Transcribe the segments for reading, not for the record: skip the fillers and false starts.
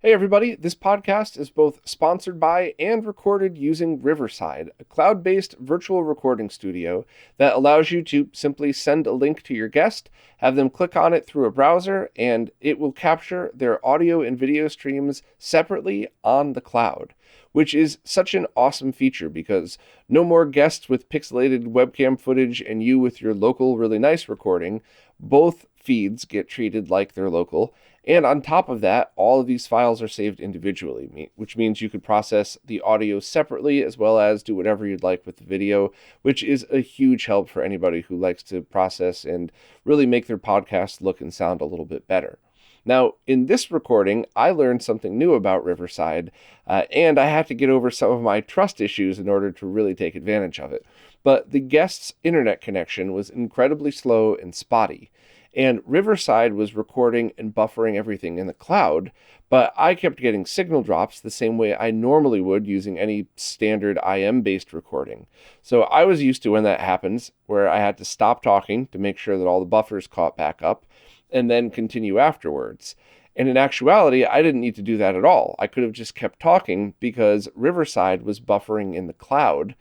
Hey everybody, this podcast is both sponsored by and recorded using Riverside, a cloud-based virtual recording studio that allows you to simply send a link to your guest, have them click on it through a browser, and it will capture their audio and video streams separately on the cloud, which is such an awesome feature because no more guests with pixelated webcam footage and you with your local really nice recording. Both feeds get treated like they're local. And on top of that, all of these files are saved individually, which means you could process the audio separately as well as do whatever you'd like with the video, which is a huge help for anybody who likes to process and really make their podcast look and sound a little bit better. Now, in this recording, I learned something new about Riverside, and I had to get over some of my trust issues in order to really take advantage of it. But the guest's internet connection was incredibly slow and spotty. And Riverside was recording and buffering everything in the cloud, but I kept getting signal drops the same way I normally would using any standard IM-based recording. So I was used to when that happens, where I had to stop talking to make sure that all the buffers caught back up, and then continue afterwards. And in actuality, I didn't need to do that at all. I could have just kept talking because Riverside was buffering in the cloud,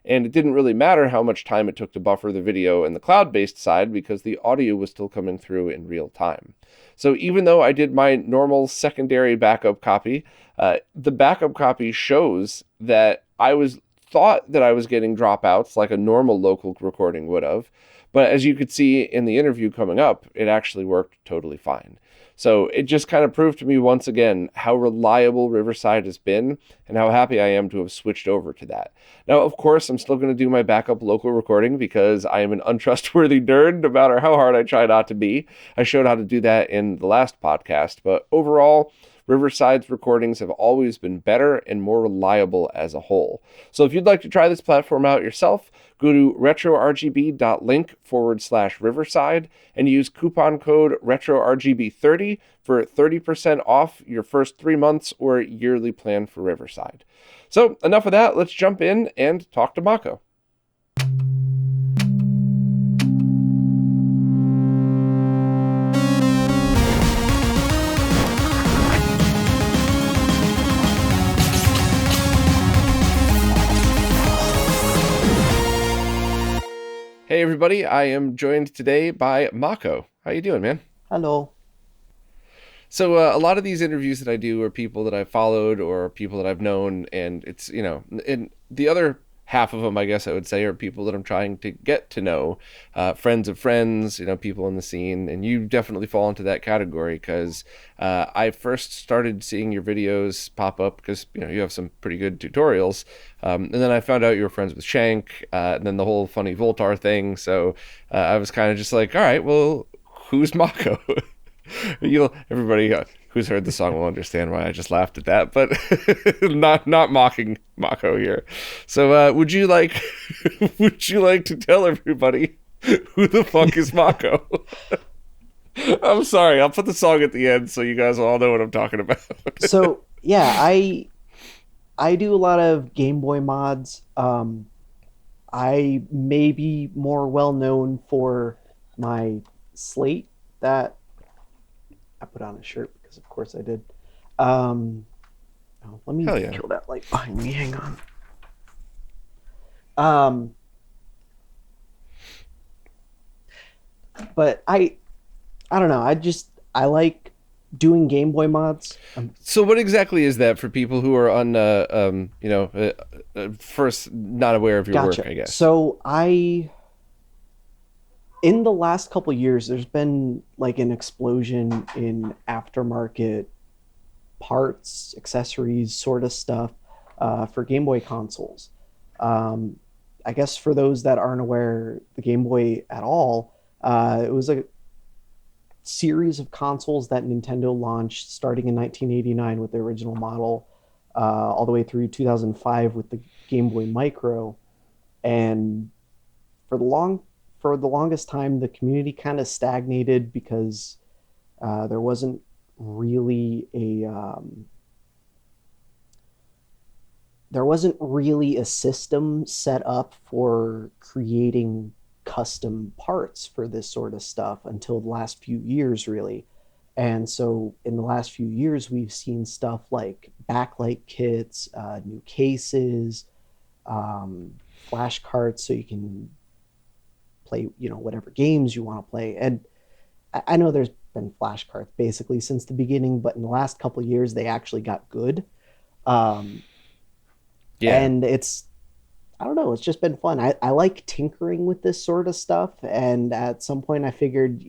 and it didn't really matter how much time it took to buffer the video in the cloud-based side because the audio was still coming through in real time. So even though I did my normal secondary backup copy, the backup copy shows that thought that I was getting dropouts like a normal local recording would have. But as you could see in the interview coming up, it actually worked totally fine. So it just kind of proved to me once again how reliable Riverside has been and how happy I am to have switched over to that. Now, of course, I'm still going to do my backup local recording because I am an untrustworthy nerd, no matter how hard I try not to be. I showed how to do that in the last podcast, but overall, Riverside's recordings have always been better and more reliable as a whole. So if you'd like to try this platform out yourself, go to retrorgb.link/Riverside and use coupon code RetroRGB30 for 30% off your first 3 months or yearly plan for Riverside. So enough of that, let's jump in and talk to Makho. Hey everybody, I am joined today by Makho. How you doing, man? Hello. So a lot of these interviews that I do are people that I've followed or people that I've known, and it's, and the other half of them, I guess I would say, are people that I'm trying to get to know, friends of friends, people in the scene, and you definitely fall into that category because I first started seeing your videos pop up because, you have some pretty good tutorials, and then I found out you were friends with Shank, and then the whole funny Voltar thing, so I was kind of just like, all right, well, who's Makho? Everybody who's heard the song will understand why I just laughed at that, but not mocking Makho here. So, would you like would you like to tell everybody who the fuck is Makho? I'm sorry, I'll put the song at the end so you guys all know what I'm talking about. So yeah, I do a lot of Game Boy mods. I may be more well known for my slate that I put on a shirt because of course I did. Let me Hell yeah. kill that light behind me. Hang on. But I don't know. I like doing Game Boy mods. So what exactly is that for people who are on, first not aware of your work, I guess? So in the last couple years, there's been like an explosion in aftermarket parts, accessories, sort of stuff for Game Boy consoles. I guess for those that aren't aware, the Game Boy at all, it was a series of consoles that Nintendo launched starting in 1989 with the original model, all the way through 2005 with the Game Boy Micro. And for the longest time, the community kind of stagnated because there wasn't really a system set up for creating custom parts for this sort of stuff until the last few years, really. And so in the last few years, we've seen stuff like backlight kits, new cases, flash carts, so you can play, whatever games you want to play. And I know there's been flash carts basically since the beginning, but in the last couple of years, they actually got good. Um, Yeah. and I don't know, it's just been fun. I like tinkering with this sort of stuff. And at some point, I figured,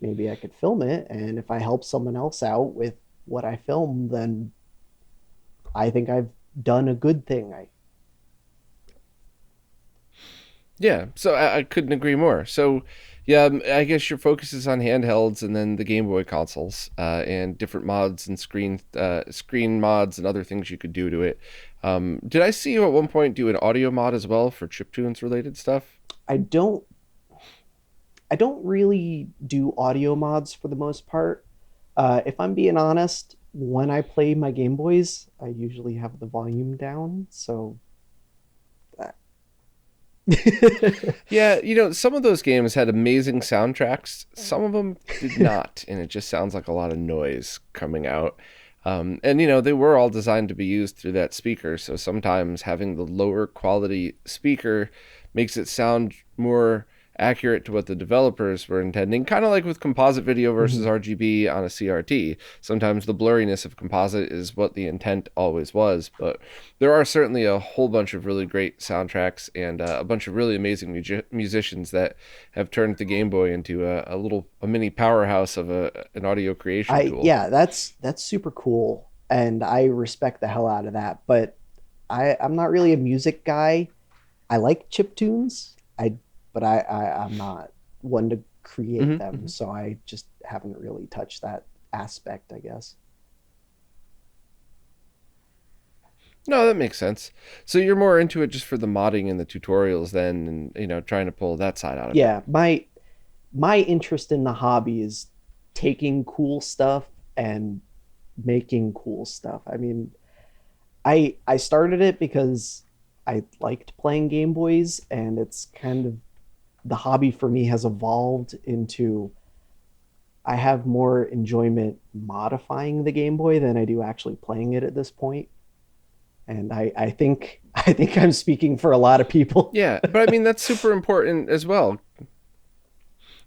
maybe I could film it. And if I help someone else out with what I film, then I think I've done a good thing. Yeah, so I couldn't agree more. So, yeah, I guess your focus is on handhelds and then the Game Boy consoles, and different mods and screen mods and other things you could do to it. Did I see you at one point do an audio mod as well for chiptunes related stuff? I don't I don't really do audio mods for the most part. If I'm being honest, when I play my Game Boys, I usually have the volume down, so that. Yeah, some of those games had amazing soundtracks. Some of them did not, and it just sounds like a lot of noise coming out. And they were all designed to be used through that speaker, so sometimes having the lower quality speaker makes it sound more accurate to what the developers were intending. Kind of like with composite video versus Mhm. RGB on a CRT. Sometimes the blurriness of composite is what the intent always was, but there are certainly a whole bunch of really great soundtracks and a bunch of really amazing musicians that have turned the Game Boy into a mini powerhouse of an audio creation tool. Yeah, that's super cool, and I respect the hell out of that. But I'm not really a music guy. I like chip tunes. I'm not one to create Hmm. them, Hmm. so I just haven't really touched that aspect, I guess. No, that makes sense. So you're more into it just for the modding and the tutorials then, and trying to pull that side out of it. Yeah, my interest in the hobby is taking cool stuff and making cool stuff. I mean, I started it because I liked playing Game Boys, and it's kind of the hobby for me has evolved into I have more enjoyment modifying the Game Boy than I do actually playing it at this point. And I think I think I'm speaking for a lot of people. Yeah, but I mean that's super important as well.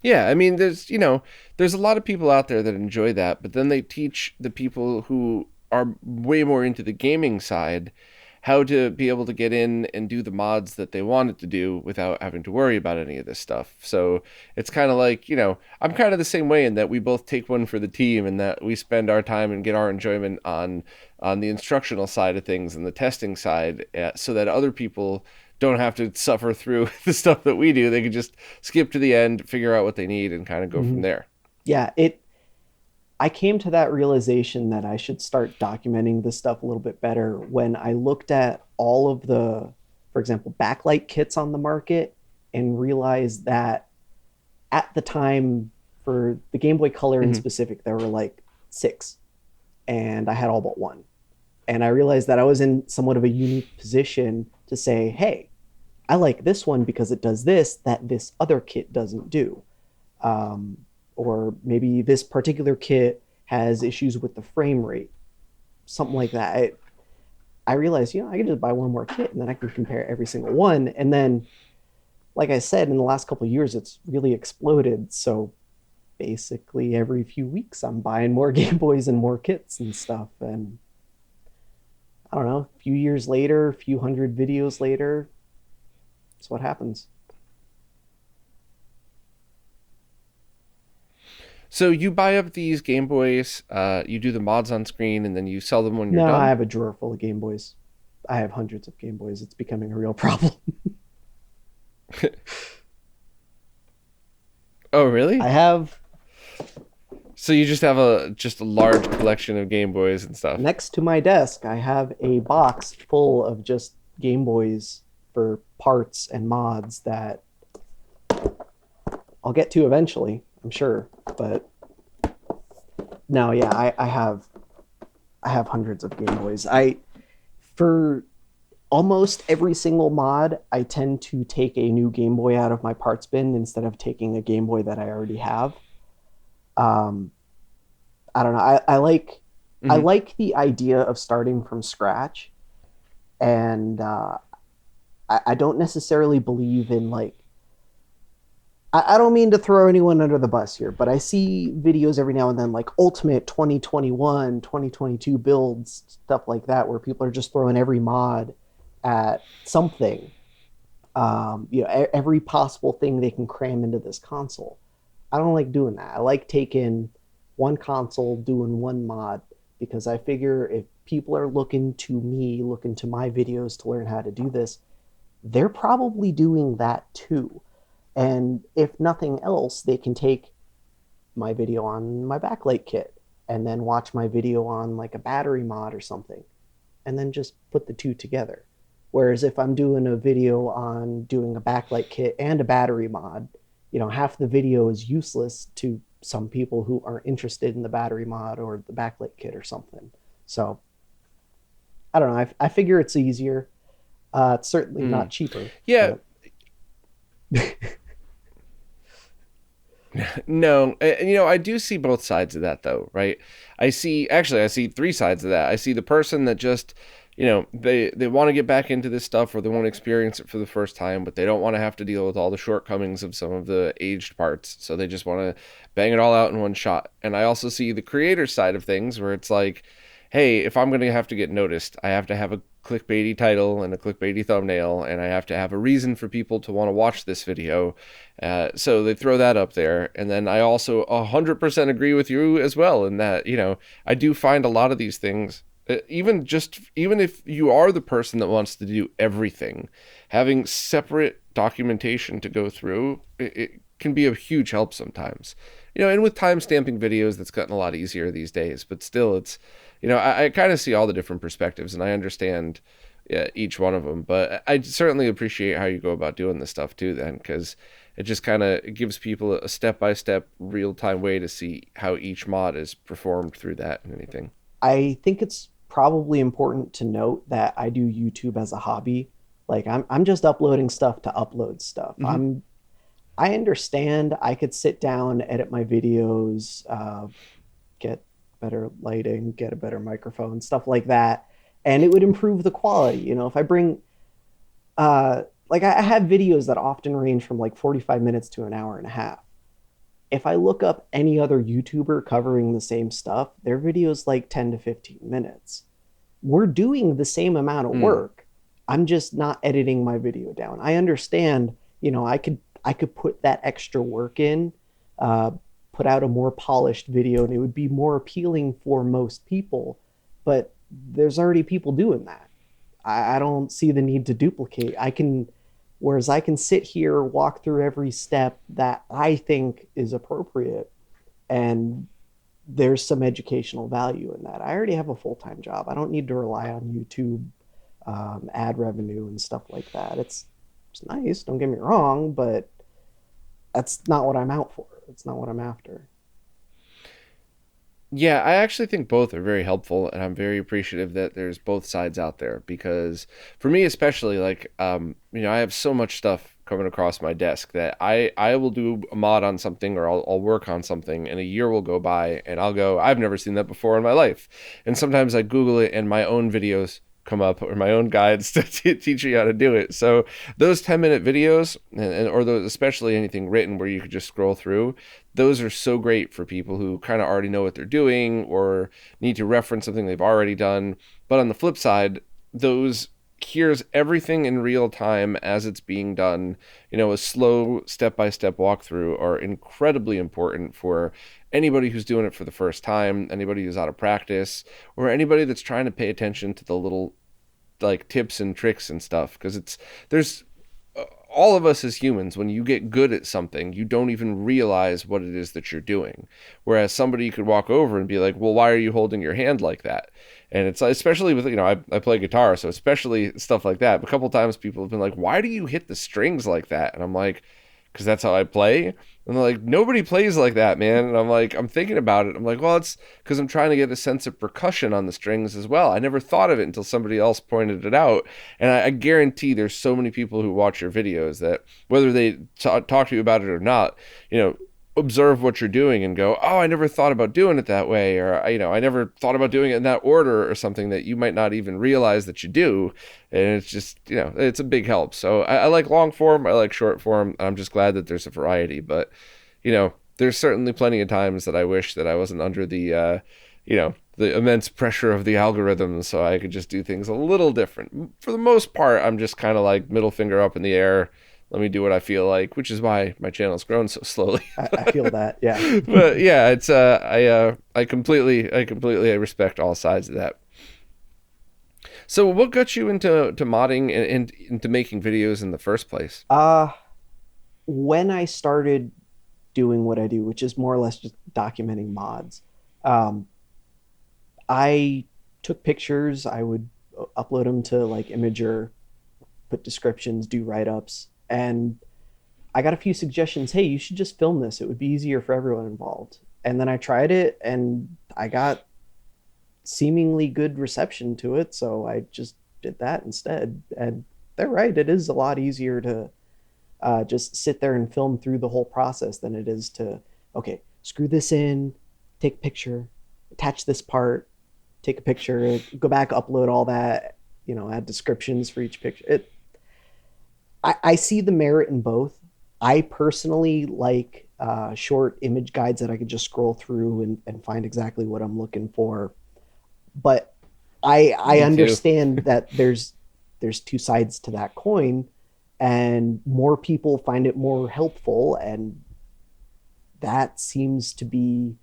Yeah, I mean there's a lot of people out there that enjoy that, but then they teach the people who are way more into the gaming side how to be able to get in and do the mods that they wanted to do without having to worry about any of this stuff. So it's kind of like, I'm kind of the same way in that we both take one for the team and that we spend our time and get our enjoyment on the instructional side of things and the testing side, so that other people don't have to suffer through the stuff that we do. They can just skip to the end, figure out what they need, and kind of go from Mhm. there. Yeah, I came to that realization that I should start documenting this stuff a little bit better when I looked at all of the, for example, backlight kits on the market and realized that at the time for the Game Boy Color in Hmm. specific, there were like six, and I had all but one. And I realized that I was in somewhat of a unique position to say, hey, I like this one because it does this that this other kit doesn't do. Um, or maybe this particular kit has issues with the frame rate, something like that. I realized, I can just buy one more kit and then I can compare every single one. And then, like I said, in the last couple of years, it's really exploded. So basically, every few weeks, I'm buying more Game Boys and more kits and stuff. And I don't know, a few years later, a few hundred videos later, that's what happens. So you buy up these Game Boys, you do the mods on screen, and then you sell them when you're No, I done. have a drawer full of Game Boys. I have hundreds of Game Boys. It's becoming a real problem. Oh, I really? have So you just have a large collection of Game Boys and stuff. next to my desk, I have a box full of just Game Boys for parts and mods that I'll get to eventually, I'm sure. But no, yeah, I have hundreds of Game Boys. For almost every single mod, I tend to take a new Game Boy out of my parts bin instead of taking a Game Boy that I already have. I don't know. I Hmm. like the idea of starting from scratch, and I don't necessarily believe in like I don't mean to throw anyone under the bus here, but I see videos every now and then like ultimate 2021, 2022 builds, stuff like that, where people are just throwing every mod at something, every possible thing they can cram into this console. I don't like doing that. I like taking one console, doing one mod, because I figure if people are looking to me, looking to my videos to learn how to do this, they're probably doing that too. And if nothing else, they can take my video on my backlight kit and then watch my video on like a battery mod or something and then just put the two together. Whereas if I'm doing a video on doing a backlight kit and a battery mod, half the video is useless to some people who aren't interested in the battery mod or the backlight kit or something. So I don't know. I figure it's easier. It's certainly not Mm. cheaper, Yeah. but No, I do see both sides of that though, right? I see three sides of that. I see the person that just, they want to get back into this stuff or they want to experience it for the first time, but they don't want to have to deal with all the shortcomings of some of the aged parts. So they just want to bang it all out in one shot. And I also see the creator side of things where it's like, hey, if I'm going to have to get noticed, I have to have a clickbaity title and a clickbaity thumbnail, and I have to have a reason for people to want to watch this video. So they throw that up there. And then I also 100% agree with you as well in that, I do find a lot of these things, even if you are the person that wants to do everything, having separate documentation to go through, it can be a huge help sometimes. And with time stamping videos, that's gotten a lot easier these days, but still it's, I kind of see all the different perspectives and I understand, yeah, each one of them, but I certainly appreciate how you go about doing this stuff too then, because it just kind of gives people a step-by-step real-time way to see how each mod is performed through that and anything. I think it's probably important to note that I do YouTube as a hobby. Like I'm just uploading stuff to upload stuff. Hmm. I understand I could sit down, edit my videos, get better lighting, get a better microphone, stuff like that, and it would improve the quality. If I bring like I have videos that often range from like 45 minutes to an hour and a half. If I look up any other YouTuber covering the same stuff, their videos like 10 to 15 minutes. We're doing the same amount of Mm. work. I'm just not editing my video down. I understand, I could put that extra work in, uh, put out a more polished video, and it would be more appealing for most people. But there's already people doing that. I don't see the need to duplicate. Whereas I can sit here, walk through every step that I think is appropriate, and there's some educational value in that. I already have a full time job. I don't need to rely on YouTube ad revenue and stuff like that. It's nice, don't get me wrong, but that's not what I'm out for. It's not what I'm after. Yeah, I actually think both are very helpful, and I'm very appreciative that there's both sides out there because for me, especially, like, I have so much stuff coming across my desk that I will do a mod on something or I'll work on something, and a year will go by, and I'll go, I've never seen that before in my life. And sometimes I Google it, and my own videos come up or my own guides to teach you how to do it. So those 10-minute videos or those, especially anything written where you could just scroll through, those are so great for people who kind of already know what they're doing or need to reference something they've already done. But on the flip side, those here's everything in real time as it's being done, a slow step-by-step walkthrough are incredibly important for anybody who's doing it for the first time, anybody who's out of practice, or anybody that's trying to pay attention to the little like tips and tricks and stuff, because there's all of us as humans, when you get good at something, you don't even realize what it is that you're doing. Whereas somebody could walk over and be like, well, why are you holding your hand like that? And it's especially with, I play guitar, so especially stuff like that. A couple times people have been like, why do you hit the strings like that? And I'm like, because that's how I play. And they're like, nobody plays like that, man. And I'm like, I'm thinking about it. I'm like, well, it's because I'm trying to get a sense of percussion on the strings as well. I never thought of it until somebody else pointed it out. And I guarantee there's so many people who watch your videos that whether they talk to you about it or not, you know, observe what you're doing and go, oh, I never thought about doing it that way, or I never thought about doing it in that order, or something that you might not even realize that you do. And it's just, it's a big help. So I like long form, I like short form. I'm just glad that there's a variety. But there's certainly plenty of times that I wish that I wasn't under the immense pressure of the algorithms, so I could just do things a little different. For the most part, I'm just kind of like middle finger up in the air. Let me do what I feel like, which is why my channel's grown so slowly. I feel that, yeah. But yeah, it's I completely respect all sides of that. So what got you into modding and into making videos in the first place? When I started doing what I do, which is more or less just documenting mods, I took pictures. I would upload them to like Imager, put descriptions, do write-ups, and I got a few suggestions. Hey, you should just film this. It would be easier for everyone involved. And then I tried it, and I got seemingly good reception to it, so I just did that instead. And they're right, it is a lot easier to just sit there and film through the whole process than it is to, okay, screw this in, take a picture, attach this part, take a picture, go back, upload all that, add descriptions for each picture. I see the merit in both. I personally like short image guides that I could just scroll through and find exactly what I'm looking for. But I understand that there's two sides to that coin, and more people find it more helpful, and that seems to be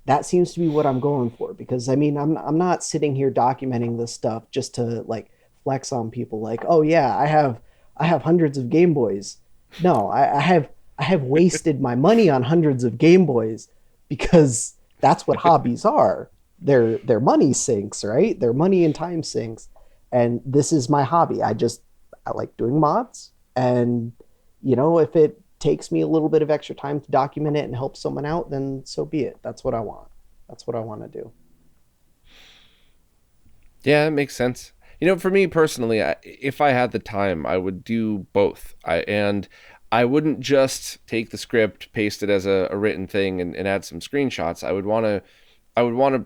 what I'm going for. Because I mean, I'm not sitting here documenting this stuff just to like flex on people, like, oh yeah, I have hundreds of Game Boys. No, I have wasted my money on hundreds of Game Boys, because that's what hobbies are. Their money sinks, right? Their money and time sinks. And this is my hobby. I like doing mods, and if it takes me a little bit of extra time to document it and help someone out, then so be it. That's what I want. That's what I want to do. Yeah, it makes sense. For me personally, if I had the time, I would do both. I wouldn't just take the script, paste it as a written thing, and add some screenshots. I would want to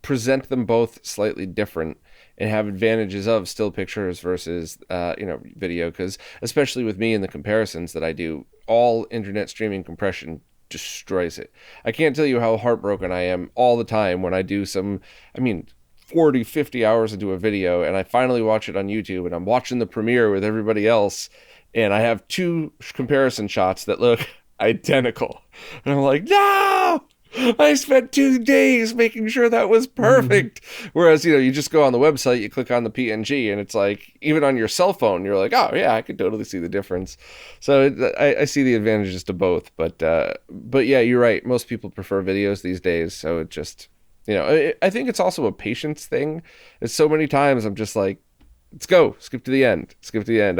present them both slightly different and have advantages of still pictures versus video, because especially with me and the comparisons that I do, all internet streaming compression destroys it. I can't tell you how heartbroken I am all the time when I do 40, 50 hours into a video, and I finally watch it on YouTube, and I'm watching the premiere with everybody else, and I have two comparison shots that look identical, and I'm like, no, I spent 2 days making sure that was perfect. Whereas, you just go on the website, you click on the PNG, and it's like, even on your cell phone, you're like, oh yeah, I could totally see the difference. So I see the advantages to both, but yeah, you're right. Most people prefer videos these days. So it just, I think it's also a patience thing. It's so many times I'm just like, let's go, skip to the end,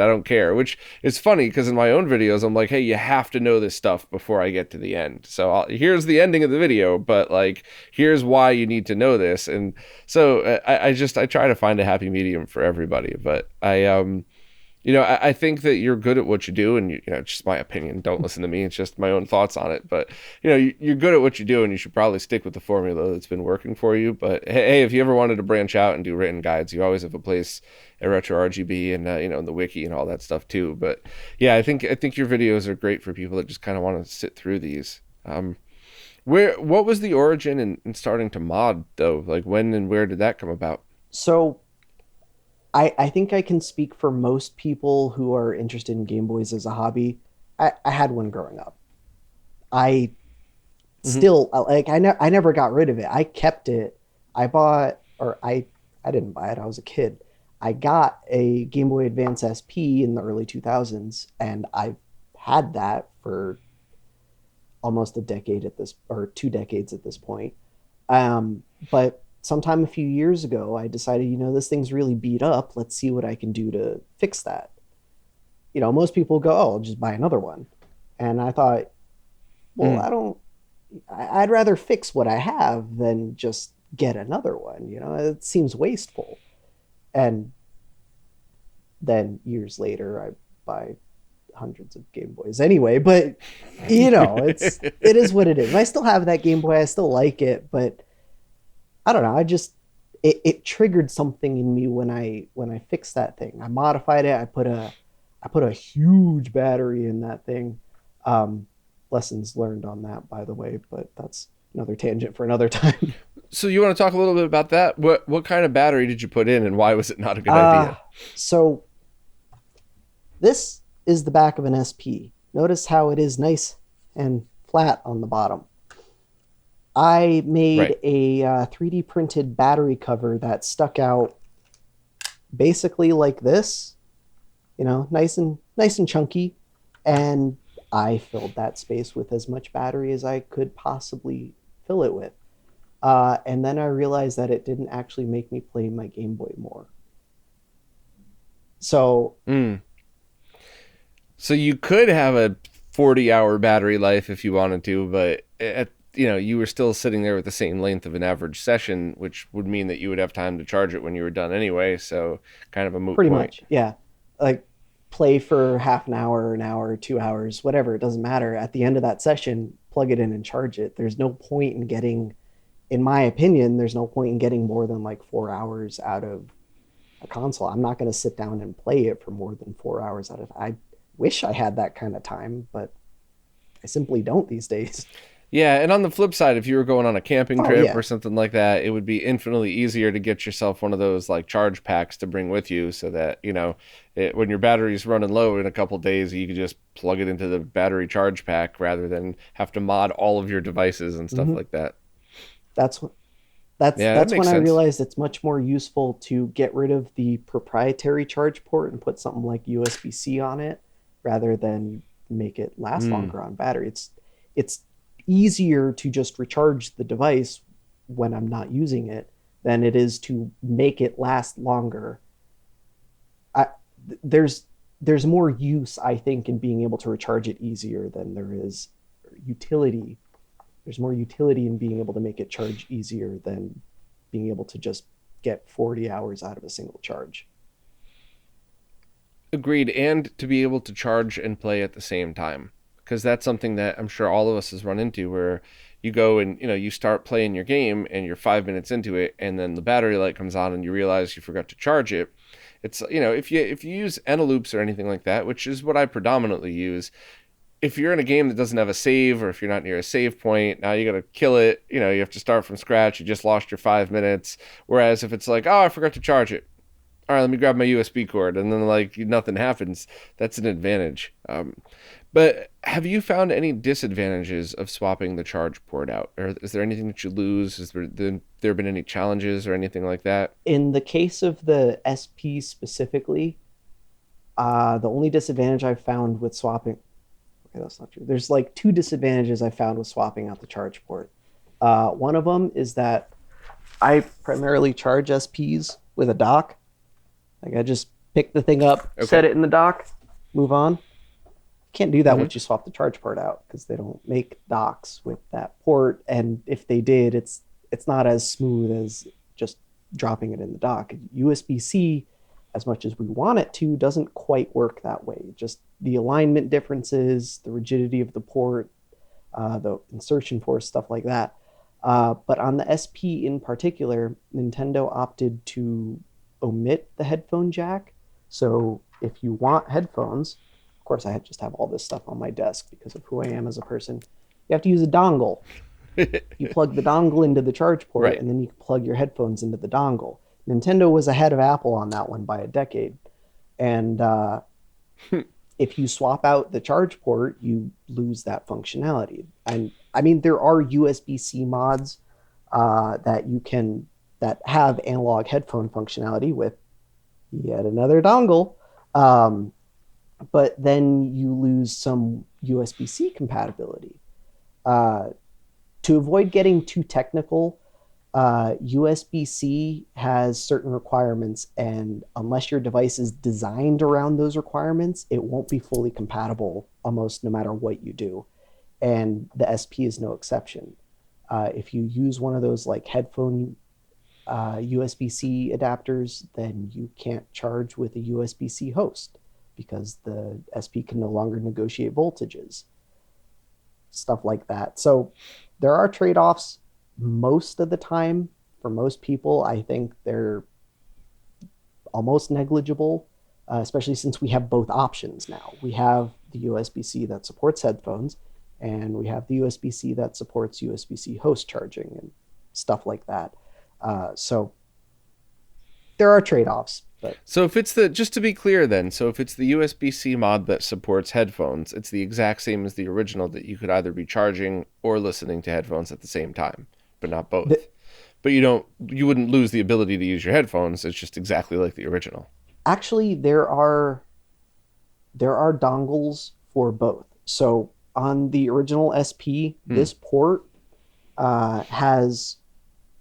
I don't care. Which is funny, because in my own videos, I'm like, hey, you have to know this stuff before I get to the end. So here's the ending of the video, but like, here's why you need to know this. And so I try to find a happy medium for everybody. But I think that you're good at what you do, and it's just my opinion. Don't listen to me. It's just my own thoughts on it. But you're good at what you do, and you should probably stick with the formula that's been working for you. But hey, if you ever wanted to branch out and do written guides, you always have a place at RetroRGB and in the wiki and all that stuff too. But yeah, I think your videos are great for people that just kind of want to sit through these. What was the origin in starting to mod though? Like, when and where did that come about? So I think I can speak for most people who are interested in Game Boys as a hobby. I had one growing up. I still like, I never got rid of it. I kept it. I didn't buy it. I was a kid. I got a Game Boy Advance SP in the early 2000s, and I've had that for almost a decade or 2 decades at this point. But sometime a few years ago, I decided, this thing's really beat up. Let's see what I can do to fix that. Most people go, oh, I'll just buy another one. And I thought, well, I'd rather fix what I have than just get another one. It seems wasteful. And then years later, I buy hundreds of Game Boys anyway, but it is what it is. I still have that Game Boy. I still like it, but I don't know. It triggered something in me when I fixed that thing. I modified it. I put a huge battery in that thing. Lessons learned on that, by the way, but that's another tangent for another time. So you want to talk a little bit about that? What kind of battery did you put in, and why was it not a good idea? So this is the back of an SP. Notice how it is nice and flat on the bottom. I made a 3D printed battery cover that stuck out basically like this, nice and chunky, and I filled that space with as much battery as I could possibly fill it with. And then I realized that it didn't actually make me play my Game Boy more. So you could have a 40-hour battery life if you wanted to, but you were still sitting there with the same length of an average session, which would mean that you would have time to charge it when you were done anyway. So kind of a moot pretty point. Much, yeah. Like play for half an hour, 2 hours, whatever. It doesn't matter. At the end of that session, plug it in and charge it. There's no point in getting, in my opinion, there's no point in getting more than like 4 hours out of a console. I'm not going to sit down and play it for more than 4 hours out of. I wish I had that kind of time, but I simply don't these days. Yeah, and on the flip side, if you were going on a camping trip or something like that, it would be infinitely easier to get yourself one of those like charge packs to bring with you, so that when your battery's running low in a couple days, you can just plug it into the battery charge pack rather than have to mod all of your devices and stuff like that. That's when I realized it's much more useful to get rid of the proprietary charge port and put something like USB-C on it rather than make it last longer on battery. It's easier to just recharge the device when I'm not using it than it is to make it last longer. There's more use, I think, in being able to recharge it easier than there is utility. There's more utility in being able to make it charge easier than being able to just get 40 hours out of a single charge. Agreed, and to be able to charge and play at the same time. Because that's something that I'm sure all of us has run into, where you go and you start playing your game and you're 5 minutes into it, and then the battery light comes on and you realize you forgot to charge it. It's if you use Eneloops or anything like that, which is what I predominantly use, if you're in a game that doesn't have a save, or if you're not near a save point, now you got to kill it. You have to start from scratch. You just lost your 5 minutes. Whereas if it's like, oh, I forgot to charge it. All right, let me grab my USB cord, and then like nothing happens. That's an advantage. But have you found any disadvantages of swapping the charge port out? Or is there anything that you lose? Has there been any challenges or anything like that? In the case of the SP specifically, the only disadvantage I've found with swapping... Okay, that's not true. There's like 2 disadvantages I found with swapping out the charge port. One of them is that I primarily charge SPs with a dock. Like I just pick the thing up, set it in the dock, move on. Can't do that once you swap the charge port out, because they don't make docks with that port, and if they did, it's not as smooth as just dropping it in the dock. USB-C, as much as we want it to, doesn't quite work that way. Just the alignment differences, the rigidity of the port, the insertion force, stuff like that. But on the SP in particular, Nintendo opted to omit the headphone jack. So if you want headphones, of course I just have all this stuff on my desk because of who I am as a person, you have to use a dongle. You plug the dongle into the charge port, and then you can plug your headphones into the dongle. Nintendo was ahead of Apple on that one by a decade. And if you swap out the charge port, you lose that functionality. And I mean, there are USB-C mods that have analog headphone functionality with yet another dongle. But then you lose some USB-C compatibility. To avoid getting too technical, USB-C has certain requirements, and unless your device is designed around those requirements, it won't be fully compatible almost no matter what you do. And the SP is no exception. If you use one of those like headphone USB-C adapters, then you can't charge with a USB-C host. because the SP can no longer negotiate voltages, stuff like that. So there are trade-offs most of the time. For most people, I think they're almost negligible, especially since we have both options now. We have the USB-C that supports headphones, and we have the USB-C that supports USB-C host charging and stuff like that. So there are trade-offs. But So if it's the, just to be clear then, so if it's the USB-C mod that supports headphones, it's the exact same as the original, that you could either be charging or listening to headphones at the same time, but not both. But you wouldn't lose the ability to use your headphones. It's just exactly like the original. actually, there are dongles for both. So on the original SP, this port has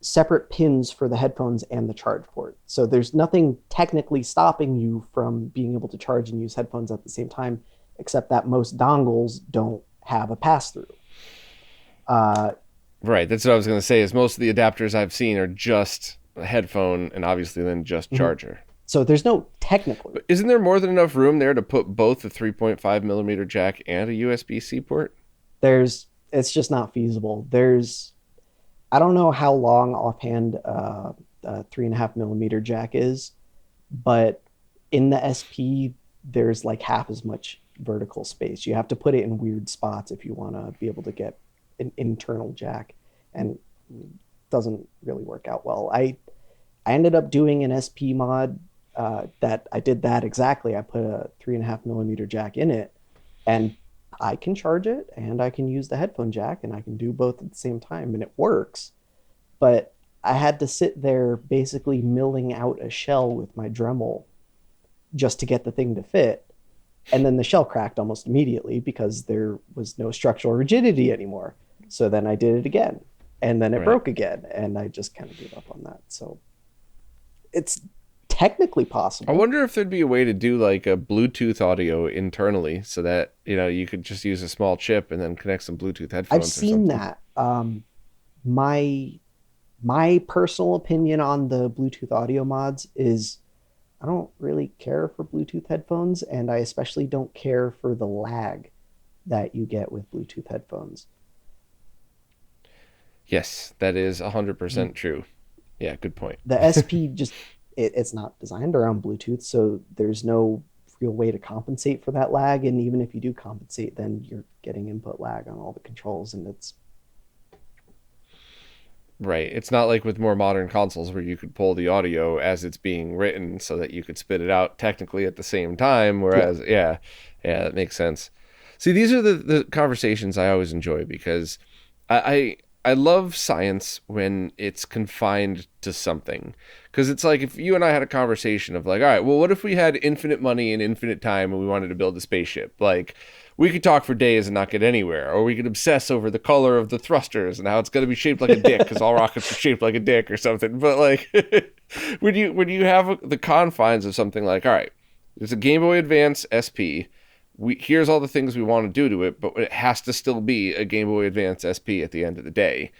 separate pins for the headphones and the charge port. So there's nothing technically stopping you from being able to charge and use headphones at the same time, except that most dongles don't have a pass-through. Right, that's what I was going to say, is most of the adapters I've seen are just a headphone and obviously then just charger. So there's no technical. But isn't there more than enough room there to put both a 3.5 millimeter jack and a USB-C port? It's just not feasible. I don't know how long offhand a 3.5 millimeter jack is, but in the SP, there's like half as much vertical space. You have to put it in weird spots if you want to be able to get an internal jack, and it doesn't really work out well. I ended up doing an SP mod that I did that exactly. I put a 3.5 millimeter jack in it, and I can charge it and I can use the headphone jack, and I can do both at the same time, and it works. But I had to sit there basically milling out a shell with my Dremel just to get the thing to fit. And then the shell cracked almost immediately because there was no structural rigidity anymore. So then I did it again, and then it broke again, and I just kind of gave up on that. So it's technically possible. I wonder if there'd be a way to do like a Bluetooth audio internally, so that you could just use a small chip and then connect some Bluetooth headphones. I've seen that. My personal opinion on the Bluetooth audio mods is I don't really care for Bluetooth headphones, and I especially don't care for the lag that you get with Bluetooth headphones. Yes, that is 100% true. Yeah, good point. The SP just it's not designed around Bluetooth, so there's no real way to compensate for that lag. And even if you do compensate, then you're getting input lag on all the controls, and it's right. It's not like with more modern consoles where you could pull the audio as it's being written so that you could spit it out technically at the same time. Whereas, yeah, that makes sense. See, these are the conversations I always enjoy, because I love science when it's confined to something. Because it's like if you and I had a conversation of like, all right, well, what if we had infinite money and infinite time and we wanted to build a spaceship? Like, we could talk for days and not get anywhere. Or we could obsess over the color of the thrusters and how it's going to be shaped like a dick because all rockets are shaped like a dick or something. But like, when you have the confines of something like, all right, there's a Game Boy Advance SP. Here's all the things we want to do to it, but it has to still be a Game Boy Advance SP at the end of the day.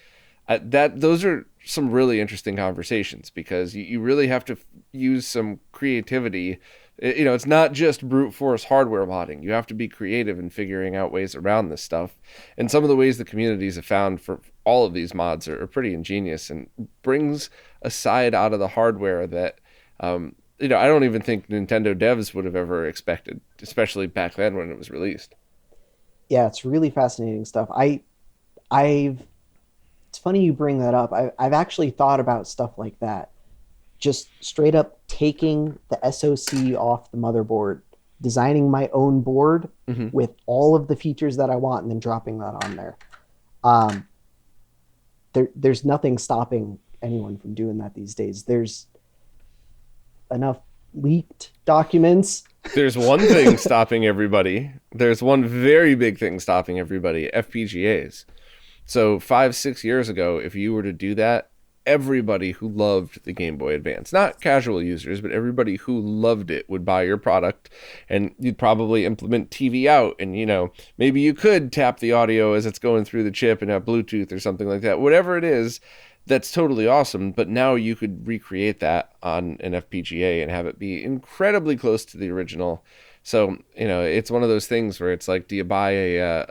Those are some really interesting conversations, because you really have to use some creativity. It's not just brute force hardware modding. You have to be creative in figuring out ways around this stuff. And some of the ways the communities have found for all of these mods are pretty ingenious, and brings a side out of the hardware that I don't even think Nintendo devs would have ever expected, especially back then when it was released. Yeah, it's really fascinating stuff. It's funny you bring that up. I've actually thought about stuff like that. Just straight up taking the SoC off the motherboard, designing my own board with all of the features that I want, and then dropping that on there. There's nothing stopping anyone from doing that these days. There's enough leaked documents. There's one thing stopping everybody. There's one very big thing stopping everybody: FPGAs. So 5-6 years ago, if you were to do that, everybody who loved the Game Boy Advance, not casual users, but everybody who loved it, would buy your product, and you'd probably implement TV out, and maybe you could tap the audio as it's going through the chip and have Bluetooth or something like that. Whatever it is, that's totally awesome. But now you could recreate that on an FPGA and have it be incredibly close to the original. So, it's one of those things where it's like, do you buy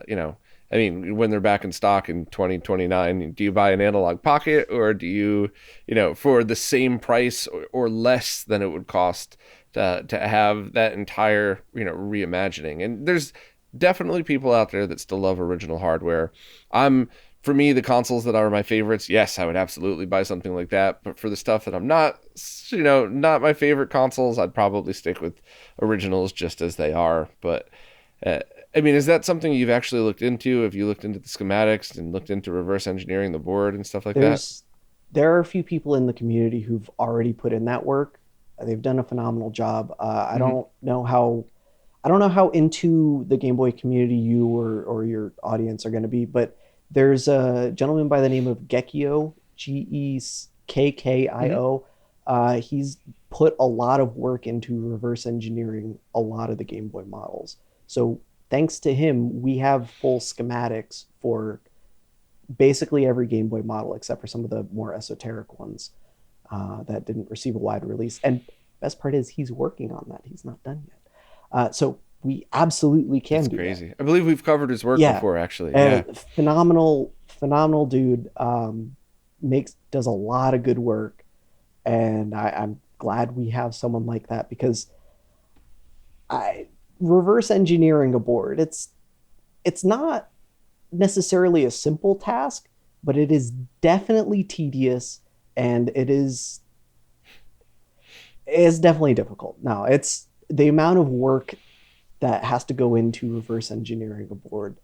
I mean, when they're back in stock in 2029, do you buy an analog pocket, or do you, for the same price or less than it would cost to have that entire, reimagining? And there's definitely people out there that still love original hardware. For me, the consoles that are my favorites, yes, I would absolutely buy something like that. But for the stuff that I'm not, not my favorite consoles, I'd probably stick with originals just as they are. But uh, I mean, is that something you've actually looked into? Have you looked into the schematics and looked into reverse engineering the board and stuff like that? There's there are a few people in the community who've already put in that work. They've done a phenomenal job. Hmm. I don't know how into the Game Boy community you or your audience are going to be, but there's a gentleman by the name of Gekio, Hmm. Gekkio. He's put a lot of work into reverse engineering a lot of the Game Boy models. So thanks to him, we have full schematics for basically every Game Boy model except for some of the more esoteric ones that didn't receive a wide release. And best part is he's working on that. He's not done yet. So we absolutely can That's do that. crazy. I believe we've covered his work Yeah, before, actually. Yeah. phenomenal dude. Makes does a lot of good work, and I'm glad we have someone like that because I reverse engineering a board. It's not necessarily a simple task, but it is definitely tedious, and it is definitely difficult. Now, it's the amount of work that has to go into reverse engineering a board.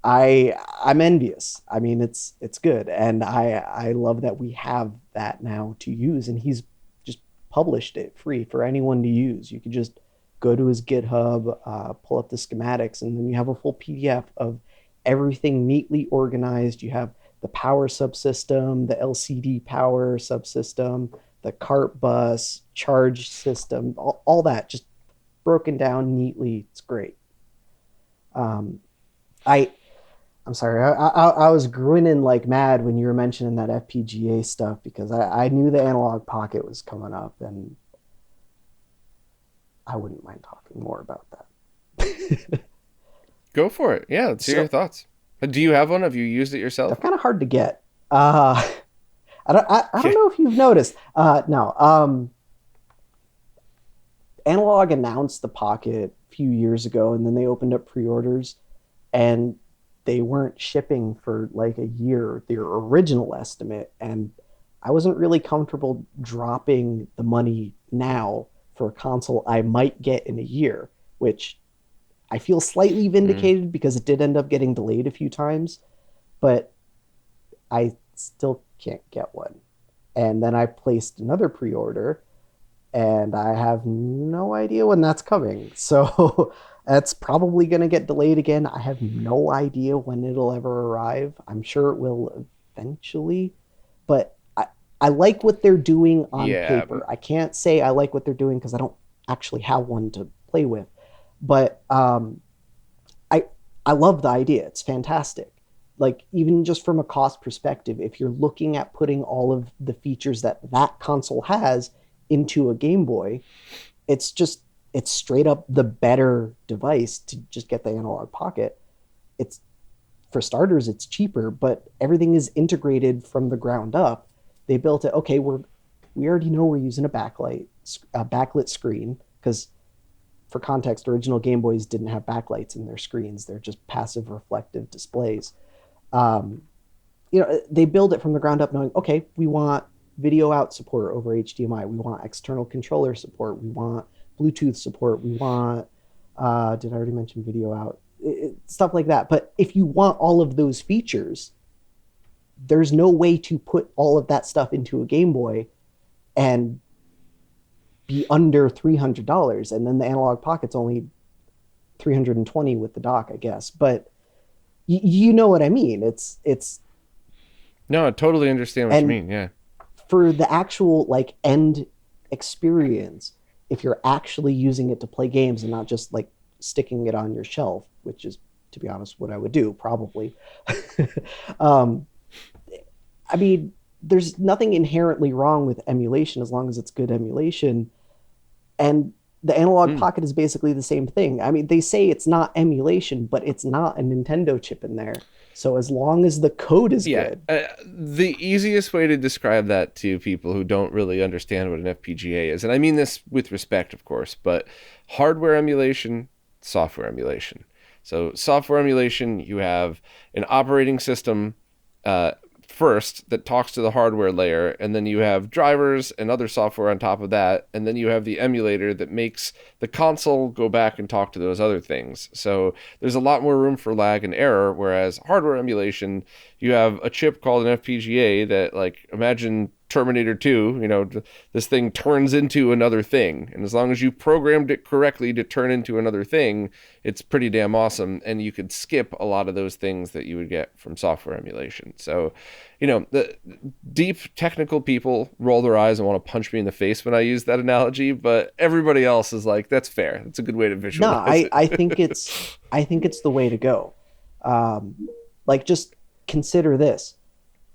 I'm envious. I mean, it's good, and I love that we have that now to use, and he's just published it free for anyone to use. You could just go to his GitHub, pull up the schematics, and then you have a full PDF of everything neatly organized. You have the power subsystem, the LCD power subsystem, the cart bus, charge system, all that just broken down neatly. It's great. Um, I I'm sorry. I was grinning like mad when you were mentioning that FPGA stuff because I knew the analog pocket was coming up, and I wouldn't mind talking more about that. Go for it. Yeah, let's hear your So thoughts. Do you have one? Have you used it they're yourself? kind of hard to get. I don't Yeah. know if you've noticed. No, Analog announced the Pocket a few years ago, and then they opened up pre-orders, and they weren't shipping for like a year, their original estimate. And I wasn't really comfortable dropping the money now for a console I might get in a year, which I feel slightly Mm. vindicated because it did end up getting delayed a few times, but I still can't get one. And then I placed another pre order and I have no idea when that's coming. So that's probably going to get delayed again. I have no idea when it'll ever arrive. I'm sure it will eventually, but I like what they're doing on Yeah. paper. I can't say I like what they're doing because I don't actually have one to play with, but I I love the idea. It's fantastic. Like even just from a cost perspective, if you're looking at putting all of the features that that console has into a Game Boy, it's just it's straight up the better device to just get the analog pocket. It's for starters, it's cheaper, but everything is integrated from the ground up. They built it. Okay, we already know we're using a backlit screen because for context, original Game Boys didn't have backlights in their screens. They're just passive reflective displays. Um, they build it from the ground up knowing, okay, we want video out support over HDMI. We want external controller support. We want Bluetooth support. We want, did I already mention video out? Stuff like that. But if you want all of those features, there's no way to put all of that stuff into a Game Boy and be under $300. And then the analog pocket's only 320 with the dock, I guess. But you know what I mean. It's No, I totally understand what you and mean. Yeah. for the actual like end experience, if you're actually using it to play games and not just like sticking it on your shelf, which is to be honest what I would do probably. um, I mean, there's nothing inherently wrong with emulation as long as it's good emulation. And The Analog Mm. Pocket is basically the same thing. I mean, they say it's not emulation, but it's not a Nintendo chip in there. So as long as the code is Yeah, good, the easiest way to describe that to people who don't really understand what an FPGA is, and I mean this with respect, of course, but hardware emulation, software emulation. So, software emulation, you have an operating system uh, first that talks to the hardware layer, and then you have drivers and other software on top of that, and then you have the emulator that makes the console go back and talk to those other things. So there's a lot more room for lag and error, whereas hardware emulation, you have a chip called an FPGA that, like, imagine Terminator 2, this thing turns into another thing. And as long as you programmed it correctly to turn into another thing, it's pretty damn awesome. And you could skip a lot of those things that you would get from software emulation. So, the deep technical people roll their eyes and want to punch me in the face when I use that analogy, but everybody else is like, that's fair. That's a good way to no, visualize it. I think it's the way to go. Like, just consider this: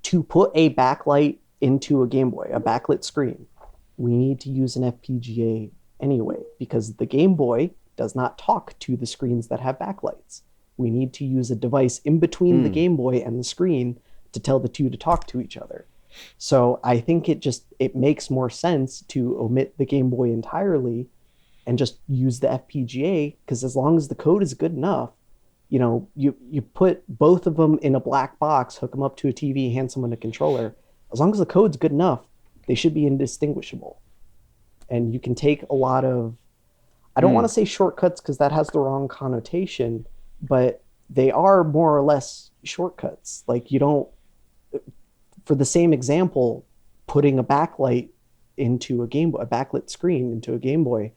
to put a backlight into a Game Boy, a backlit screen, we need to use an FPGA anyway, because the Game Boy does not talk to the screens that have backlights. We need to use a device in between the Mm. Game Boy and the screen to tell the two to talk to each other. So I think it makes more sense to omit the Game Boy entirely and just use the FPGA, because as long as the code is good enough, you put both of them in a black box, hook them up to a TV, hand someone a controller. As long as the code's good enough, they should be indistinguishable. And you can take a lot of, I don't want Mm. to say shortcuts because that has the wrong connotation, but they are more or less shortcuts. Like, you don't, for the same example, putting a backlight into a Game Boy, a backlit screen into a Game Boy,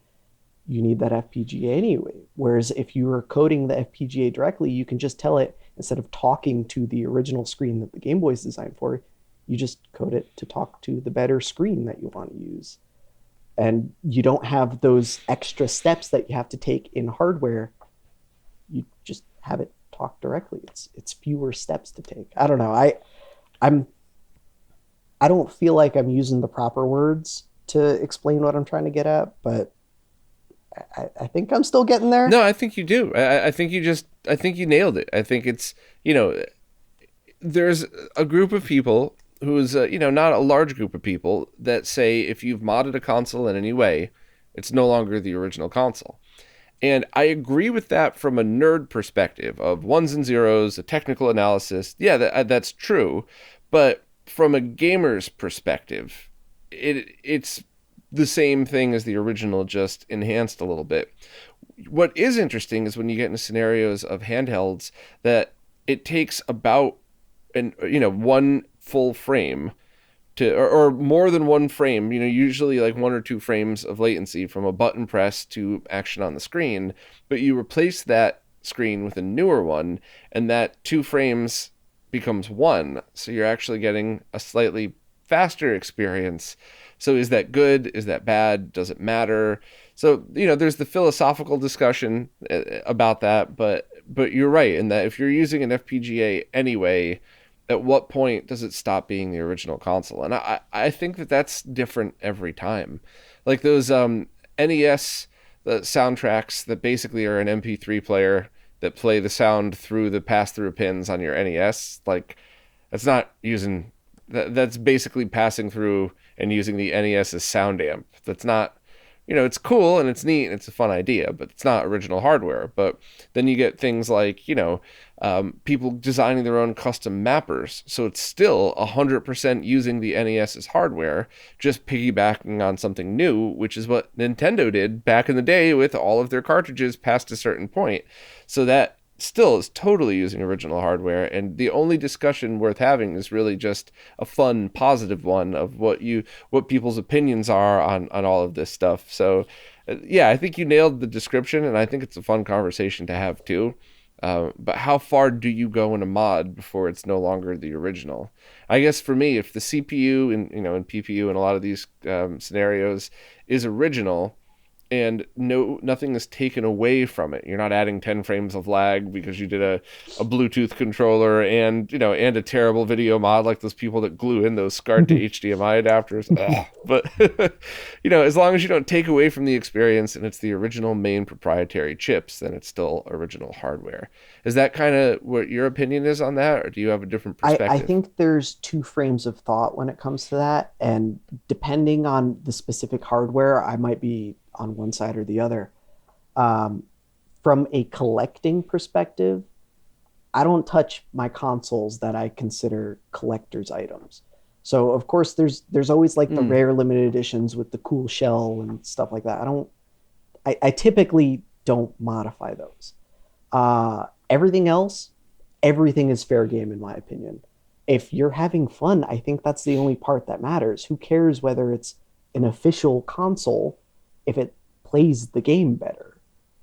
you need that FPGA anyway. Whereas if you were coding the FPGA directly, you can just tell it, instead of talking to the original screen that the Game Boy is designed for, you just code it to talk to the better screen that you want to use. And you don't have those extra steps that you have to take in hardware. You just have it talk directly. It's fewer steps to take. I don't know. I'm I don't feel like I'm using the proper words to explain what I'm trying to get at, but I think I'm still getting there. No, I think you do. I think you nailed it. I think it's, there's a group of people who's, not a large group of people that say if you've modded a console in any way, it's no longer the original console. And I agree with that from a nerd perspective of ones and zeros, a technical analysis. Yeah, that's true. But from a gamer's perspective, it's the same thing as the original, just enhanced a little bit. What is interesting is when you get into scenarios of handhelds that it takes about one full frame or more than one frame, usually like 1 or 2 frames of latency from a button press to action on the screen, but you replace that screen with a newer one, and that 2 frames becomes one. So you're actually getting a slightly faster experience. So is that good? Is that bad? Does it matter? So, there's the philosophical discussion about that, but you're right in that if you're using an FPGA anyway, at what point does it stop being the original console? And I think that that's different every time. Like those NES the soundtracks that basically are an MP3 player that play the sound through the pass-through pins on your NES. Like, that's not using that's basically passing through and using the NES's sound amp. That's not, it's cool and it's neat and it's a fun idea, but it's not original hardware. But then you get things like, people designing their own custom mappers. So it's still 100% using the NES's hardware, just piggybacking on something new, which is what Nintendo did back in the day with all of their cartridges past a certain point. So that still is totally using original hardware, and the only discussion worth having is really just a fun, positive one of what people's opinions are on all of this stuff. So, yeah, I think you nailed the description, and I think it's a fun conversation to have too. But how far do you go in a mod before it's no longer the original? I guess for me, if the CPU and in PPU and a lot of these scenarios is original, and nothing is taken away from it. You're not adding 10 frames of lag because you did a Bluetooth controller and and a terrible video mod like those people that glue in those SCART to HDMI adapters. Ugh. But as long as you don't take away from the experience and it's the original main proprietary chips, then it's still original hardware. Is that kind of what your opinion is on that, or do you have a different perspective? I think there's two frames of thought when it comes to that, and depending on the specific hardware, I might be on one side or the other. Um, from a collecting perspective, I don't touch my consoles that I consider collector's items. So of course there's always like the Mm. rare limited editions with the cool shell and stuff like that. I typically don't modify those. Everything else, everything is fair game in my opinion. If you're having fun, I think that's the only part that matters. Who cares whether it's an official console if it plays the game better?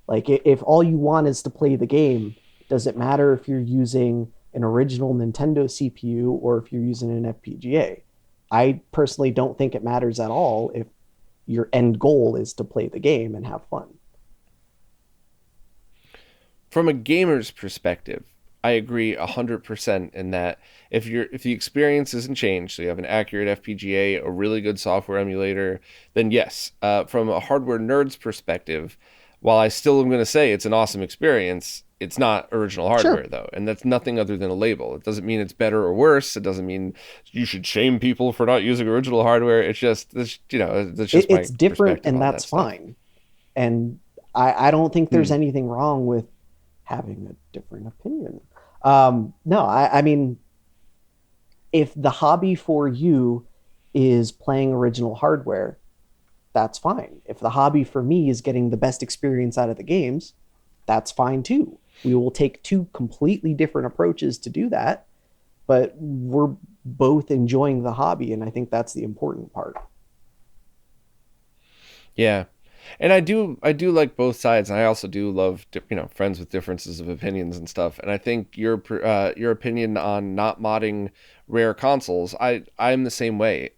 Like if all you want is to play the game, does it matter if you're using an original Nintendo CPU or if you're using an FPGA? I personally don't think it matters at all if your end goal is to play the game and have fun. From a gamer's perspective, I agree 100% in that if the experience isn't changed, so you have an accurate FPGA, a really good software emulator, then yes. From a hardware nerd's perspective, while I still am going to say it's an awesome experience, it's not original hardware Sure. though, and that's nothing other than a label. It doesn't mean it's better or worse. It doesn't mean you should shame people for not using original hardware. It's just this, that's just my It's different perspective and on that that's stuff. fine. And I don't think there's Hmm. anything wrong with having a different opinion. No, I mean, if the hobby for you is playing original hardware, that's fine. If the hobby for me is getting the best experience out of the games, that's fine too. We will take two completely different approaches to do that, but we're both enjoying the hobby, and I think that's the important part. Yeah. And I do like both sides, and I also do love friends with differences of opinions and stuff. And I think your opinion on not modding rare consoles, I'm the same way.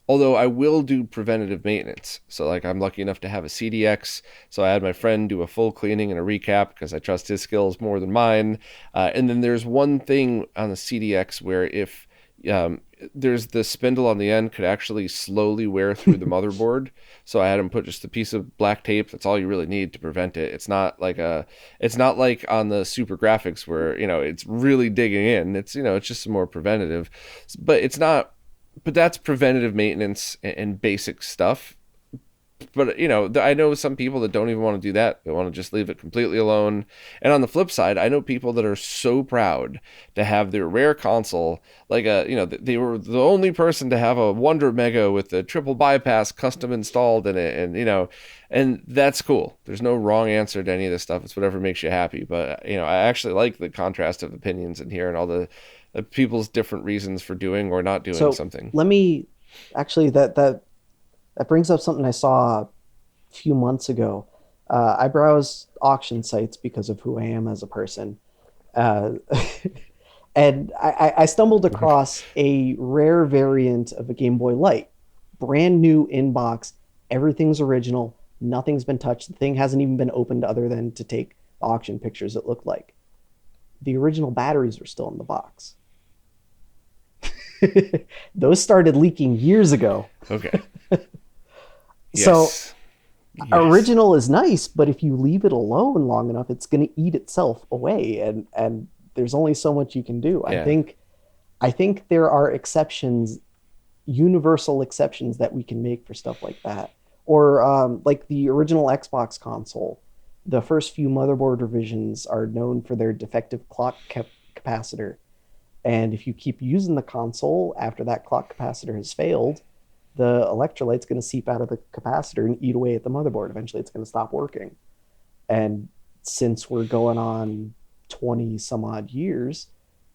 Although I will do preventative maintenance. So like I'm lucky enough to have a CDX, so I had my friend do a full cleaning and a recap because I trust his skills more than mine. And then there's one thing on the CDX where if um, there's the spindle on the end could actually slowly wear through the motherboard. So I had him put just a piece of black tape. That's all you really need to prevent it. It's not like on the super graphics where, it's really digging in. It's just some more preventative, but it's not, but that's preventative maintenance and basic stuff. But I know some people that don't even want to do that. They want to just leave it completely alone. And on the flip side, I know people that are so proud to have their rare console, like they were the only person to have a Wonder Mega with the triple bypass custom installed in it, and and that's cool. There's no wrong answer to any of this stuff. It's whatever makes you happy. But I actually like the contrast of opinions in here and all the people's different reasons for doing or not doing So something. let me actually that brings up something I saw a few months ago. I browse auction sites because of who I am as a person. Uh, and I stumbled across a rare variant of a Game Boy Light, brand new in box. Everything's original. Nothing's been touched. The thing hasn't even been opened other than to take auction pictures, it looked like. The original batteries were still in the box. Those started leaking years ago. Okay. So Yes. Yes. original is nice, but if you leave it alone long enough, it's going to eat itself away, and there's only so much you can do. Yeah. I think there are exceptions, universal exceptions that we can make for stuff like that. Or like the original Xbox console, the first few motherboard revisions are known for their defective capacitor. And if you keep using the console after that clock capacitor has failed, the electrolyte's going to seep out of the capacitor and eat away at the motherboard. Eventually, it's going to stop working. And since we're going on 20 some odd years,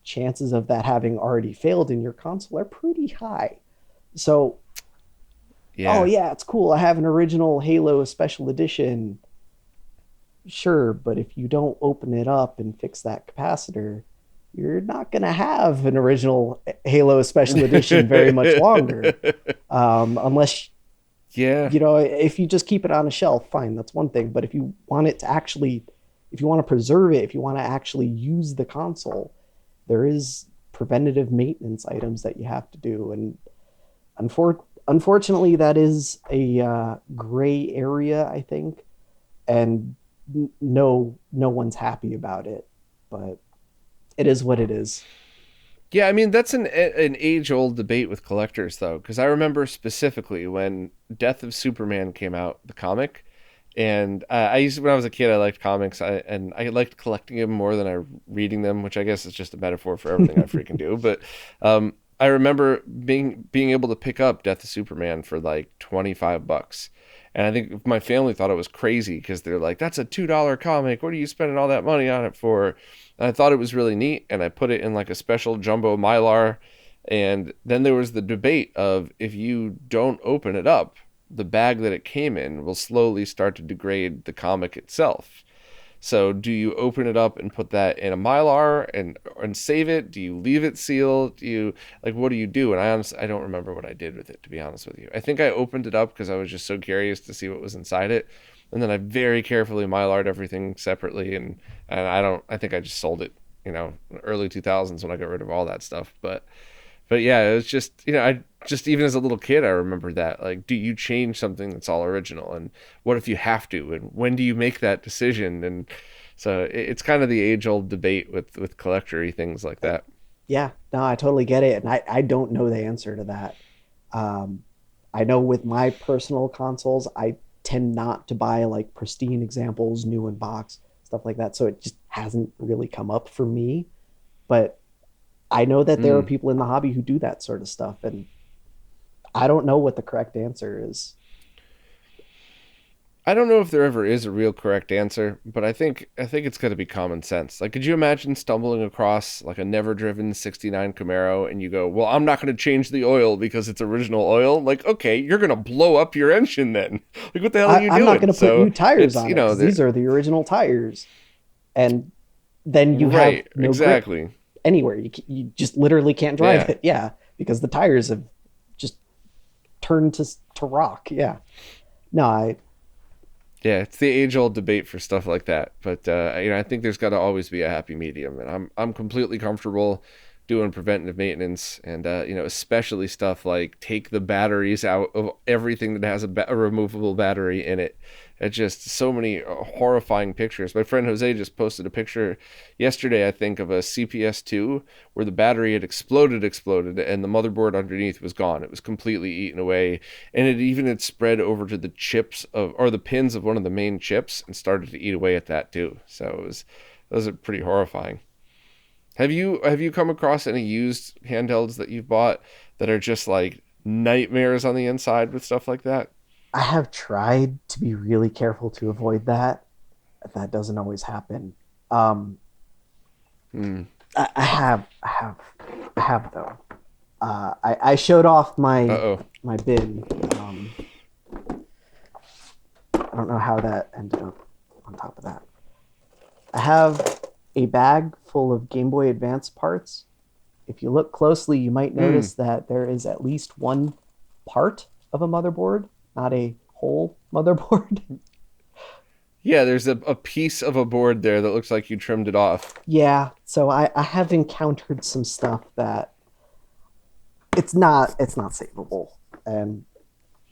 chances of that having already failed in your console are pretty high. So, oh Yeah. yeah, it's cool. I have an original Halo special edition. Sure, but if you don't open it up and fix that capacitor, you're not going to have an original Halo special edition very much longer. Unless Yeah. You know, if you just keep it on a shelf, fine, that's one thing. But if you want it to actually, if you want to preserve it, if you want to actually use the console, there is preventative maintenance items that you have to do. And unfortunately, that is a gray area, I think. And no one's happy about it. But it is what it is. Yeah, I mean that's an age old debate with collectors though, because I remember specifically when Death of Superman came out, the comic, and I used when I was a kid I liked comics, and I liked collecting them more than I reading them, which I guess is just a metaphor for everything I freaking do. But I remember being able to pick up Death of Superman for like $25. And I think my family thought it was crazy because they're like, that's a $2 comic. What are you spending all that money on it for? And I thought it was really neat. And I put it in like a special jumbo Mylar. And then there was the debate of if you don't open it up, the bag that it came in will slowly start to degrade the comic itself. So do you open it up and put that in a Mylar and save it? Do you leave it sealed? Do you like what do you do? And I honestly I don't remember what I did with it, to be honest with you. I think I opened it up because I was just so curious to see what was inside it. And then I very carefully Mylar'd everything separately, and I think I just sold it, early 2000s when I got rid of all that stuff. But yeah, it was just, I just, even as a little kid, I remember that. Like, do you change something that's all original? And what if you have to? And when do you make that decision? And so it's kind of the age old debate with collectory things like that. Yeah, no, I totally get it. And I don't know the answer to that. Um, I know with my personal consoles, I tend not to buy like pristine examples, new in box, stuff like that. So it just hasn't really come up for me. But I know that there are Mm. people in the hobby who do that sort of stuff. And I don't know what the correct answer is. I don't know if there ever is a real correct answer, but I think it's got to be common sense. Like, could you imagine stumbling across like a never driven '69 Camaro and you go, "Well, I'm not going to change the oil because it's original oil." Like, okay, you're going to blow up your engine then. Like, what the hell are you I'm not doing? going to put new So tires it's on it because these are the original tires. And then you have right, no grip exactly, anywhere. You just literally can't drive yeah. it. Yeah, because the tires have just turned to rock. Yeah. No, I Yeah, it's the age-old debate for stuff like that. But I think there's got to always be a happy medium, and I'm completely comfortable doing preventative maintenance, and especially stuff like take the batteries out of everything that has a removable battery in it. It's just so many horrifying pictures. My friend Jose just posted a picture yesterday, I think, of a CPS2 where the battery had exploded, and the motherboard underneath was gone. It was completely eaten away, and it even had spread over to the chips of or the pins of one of the main chips and started to eat away at that too. So those are pretty horrifying. Have you come across any used handhelds that you've bought that are just like nightmares on the inside with stuff like that? I have tried to be really careful to avoid that. That doesn't always happen. Um, Hmm. I have though. I showed off Uh my oh. my bin. Um, I don't know how that ended up on top of that. I have a bag full of Game Boy Advance parts. If you look closely, you might Hmm. notice that there is at least one part of a motherboard, not a whole motherboard. Yeah, there's a piece of a board there that looks like you trimmed it off. Yeah, so I have encountered some stuff that it's not savable, and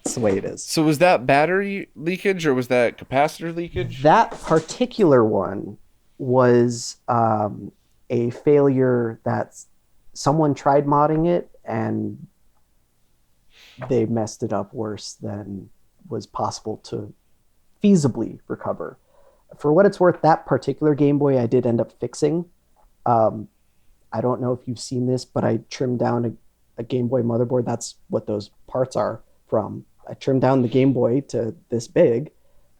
it's the way it is. So was that battery leakage or was that capacitor leakage? That particular one was a failure that someone tried modding it and they messed it up worse than was possible to feasibly recover. For what it's worth, that particular Game Boy I did end up fixing. Um, I don't know if you've seen this, but I trimmed down a Game Boy motherboard. That's what those parts are from. I trimmed down the Game Boy to this big,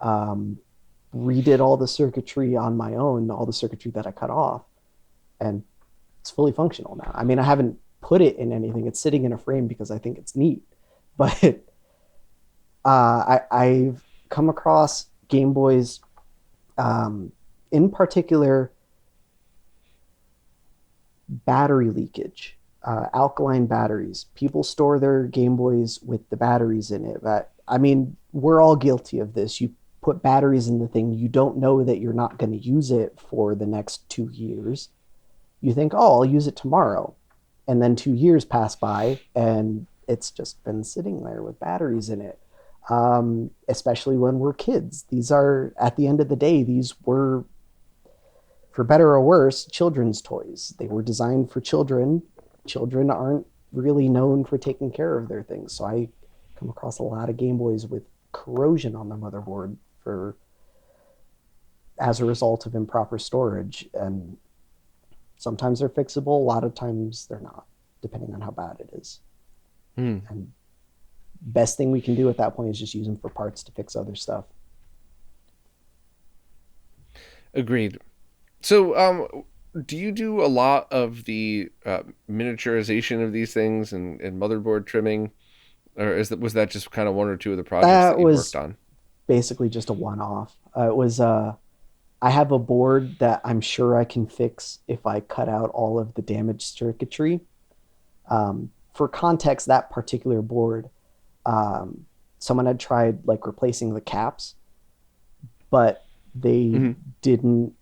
um, redid all the circuitry on my own, all the circuitry that I cut off, and it's fully functional now. I mean, I haven't put it in anything. It's sitting in a frame because I think it's neat. But I've come across Game Boys, um, in particular, battery leakage, alkaline batteries. People store their Game Boys with the batteries in it. But I mean, we're all guilty of this. You put batteries in the thing, you don't know that you're not going to use it for the next 2 years. You think, oh, I'll use it tomorrow. And then 2 years pass by and it's just been sitting there with batteries in it. Especially when we're kids. These are, at the end of the day, these were, for better or worse, children's toys. They were designed for children. Children aren't really known for taking care of their things. So I come across a lot of Game Boys with corrosion on the motherboard for as a result of improper storage. And sometimes they're fixable, a lot of times they're not, depending on how bad it is. And best thing we can do at that point is just use them for parts to fix other stuff. Agreed. So, do you do a lot of the miniaturization of these things and motherboard trimming, or was that just kind of one or two of the projects that you worked on? Basically just a one-off. It was I have a board that I'm sure I can fix if I cut out all of the damaged circuitry. For context, that particular board, someone had tried like replacing the caps, but they didn't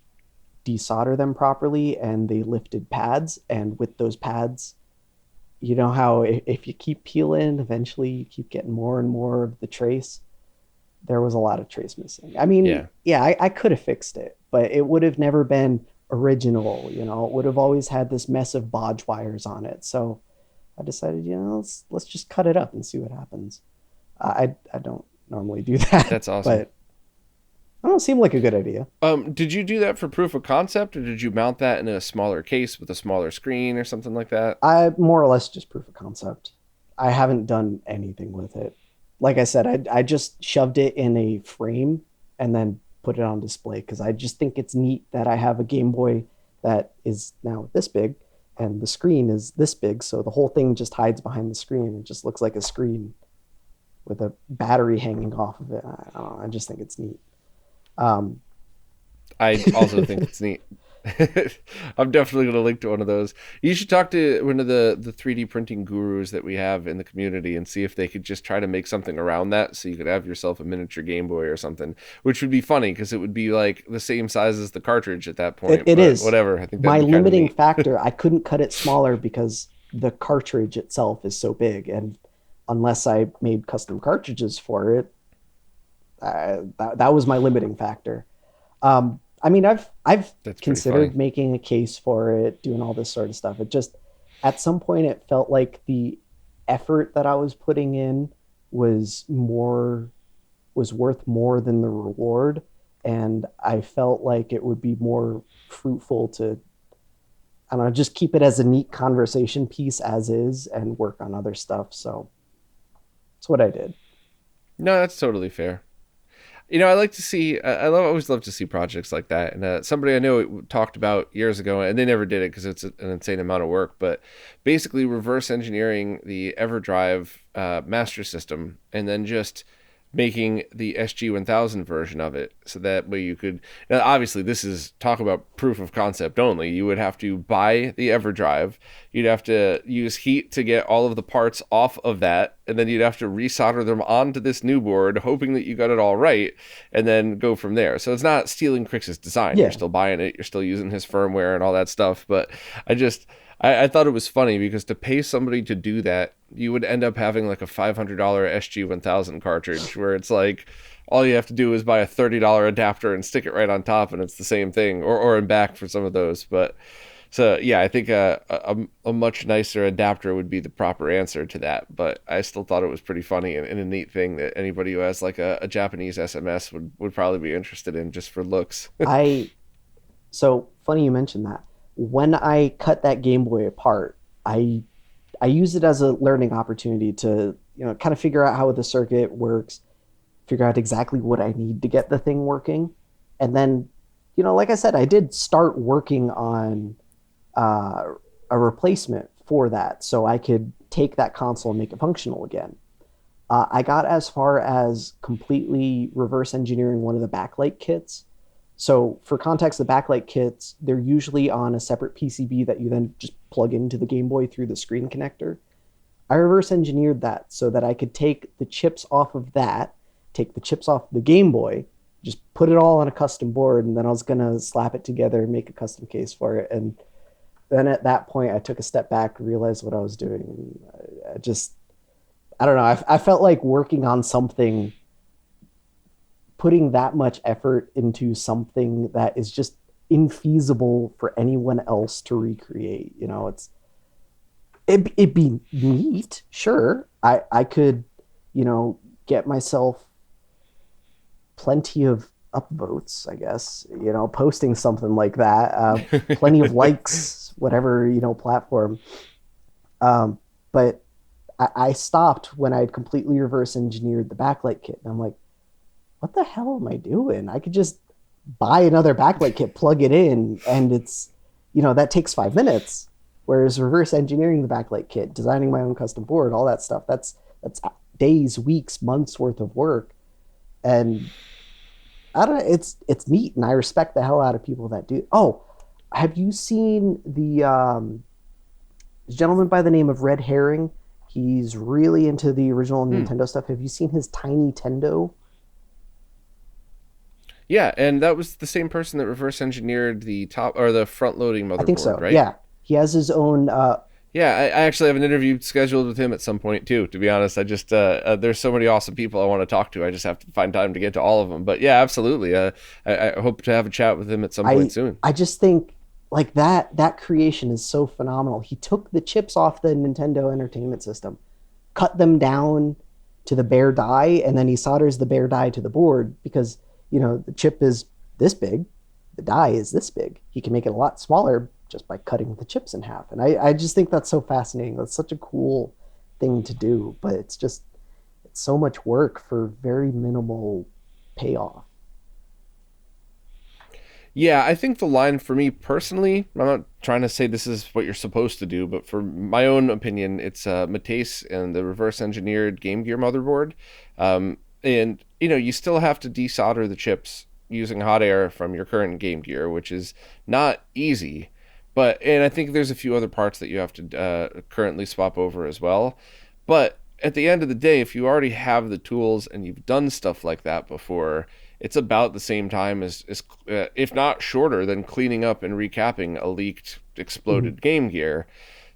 desolder them properly and they lifted pads. And with those pads, you know how if you keep peeling, eventually you keep getting more and more of the trace. There was a lot of trace missing. I mean, yeah, I could have fixed it, but it would have never been original. You know, it would have always had this mess of bodge wires on it. So I decided, you know, let's just cut it up and see what happens. I don't normally do that. That's awesome. But I don't seem like a good idea. Did you do that for proof of concept, or did you mount that in a smaller case with a smaller screen or something like that? I more or less just proof of concept. I haven't done anything with it. Like I said, I just shoved it in a frame and then put it on display because I just think it's neat that I have a Game Boy that is now this big and the screen is this big. So the whole thing just hides behind the screen. It just looks like a screen with a battery hanging off of it. I don't know. I just think it's neat. I also think it's neat. I'm definitely going to link to one of those. You should talk to one of the 3D printing gurus that we have in the community and see if they could just try to make something around that so you could have yourself a miniature Game Boy or something, which would be funny because it would be like the same size as the cartridge at that point. It is. Whatever. I think my limiting factor, I couldn't cut it smaller because the cartridge itself is so big. And unless I made custom cartridges for it, that was my limiting factor. I mean, I've considered making a case for it, doing all this sort of stuff. It just, at some point, it felt like the effort that I was putting in was worth more than the reward, and I felt like it would be more fruitful to, I don't know, just keep it as a neat conversation piece as is, and work on other stuff. So that's what I did. No, that's totally fair. You know, I like to see, always love to see projects like that. And somebody I know talked about years ago, and they never did it because it's an insane amount of work, but basically reverse engineering the EverDrive master system and then just making the SG-1000 version of it. So that way you could, now obviously this is talk about proof of concept only. You would have to buy the EverDrive. You'd have to use heat to get all of the parts off of that. And then you'd have to resolder them onto this new board, hoping that you got it all right, and then go from there. So it's not stealing Crix's design. Yeah. You're still buying it. You're still using his firmware and all that stuff. But I thought it was funny because to pay somebody to do that, you would end up having like a $500 SG-1000 cartridge where it's like all you have to do is buy a $30 adapter and stick it right on top and it's the same thing, or in back for some of those. But so, yeah, I think a much nicer adapter would be the proper answer to that. But I still thought it was pretty funny and a neat thing that anybody who has like a Japanese SMS would probably be interested in just for looks. So funny you mentioned that. When I cut that Game Boy apart, I use it as a learning opportunity to, you know, kind of figure out how the circuit works, figure out exactly what I need to get the thing working. And then, you know, like I said, I did start working on a replacement for that so I could take that console and make it functional again. I got as far as completely reverse engineering one of the backlight kits. So for context, the backlight kits, they're usually on a separate PCB that you then just plug into the Game Boy through the screen connector. I reverse engineered that so that I could take the chips off of that, take the chips off the Game Boy, just put it all on a custom board, and then I was gonna slap it together and make a custom case for it. And then at that point, I took a step back, realized what I was doing, and I just, I don't know. I felt like working on something, putting that much effort into something that is just infeasible for anyone else to recreate. You know, it'd be neat, sure. I could, you know, get myself plenty of upvotes, I guess, you know, posting something like that, plenty of likes, whatever, you know, platform. But I stopped when I'd completely reverse engineered the backlight kit. And I'm like, what the hell am I doing? I could just buy another backlight kit, plug it in, and it's, you know, that takes 5 minutes. Whereas reverse engineering the backlight kit, designing my own custom board, all that stuff, that's days, weeks, months worth of work. And I don't know, it's neat, and I respect the hell out of people that do. Oh, have you seen the gentleman by the name of Red Herring? He's really into the original Nintendo stuff. Have you seen his Tiny Tendo? Yeah, and that was the same person that reverse engineered the top or the front loading I think motherboard, so. right? Yeah, he has his own. Yeah, I actually have an interview scheduled with him at some point too. To be honest, I just there's so many awesome people I want to talk to. I just have to find time to get to all of them. But yeah, absolutely. I hope to have a chat with him at some point soon. I just think like that creation is so phenomenal. He took the chips off the Nintendo Entertainment System, cut them down to the bare die, and then he solders the bare die to the board because, you know, the chip is this big, the die is this big. He can make it a lot smaller just by cutting the chips in half. And I just think that's so fascinating. That's such a cool thing to do, but it's so much work for very minimal payoff. Yeah, I think the line for me personally, I'm not trying to say this is what you're supposed to do, but for my own opinion, it's Matisse and the reverse engineered Game Gear motherboard. And, you know, you still have to desolder the chips using hot air from your current Game Gear, which is not easy. And I think there's a few other parts that you have to currently swap over as well. But at the end of the day, if you already have the tools and you've done stuff like that before, it's about the same time as if not shorter than cleaning up and recapping a leaked, exploded Game Gear.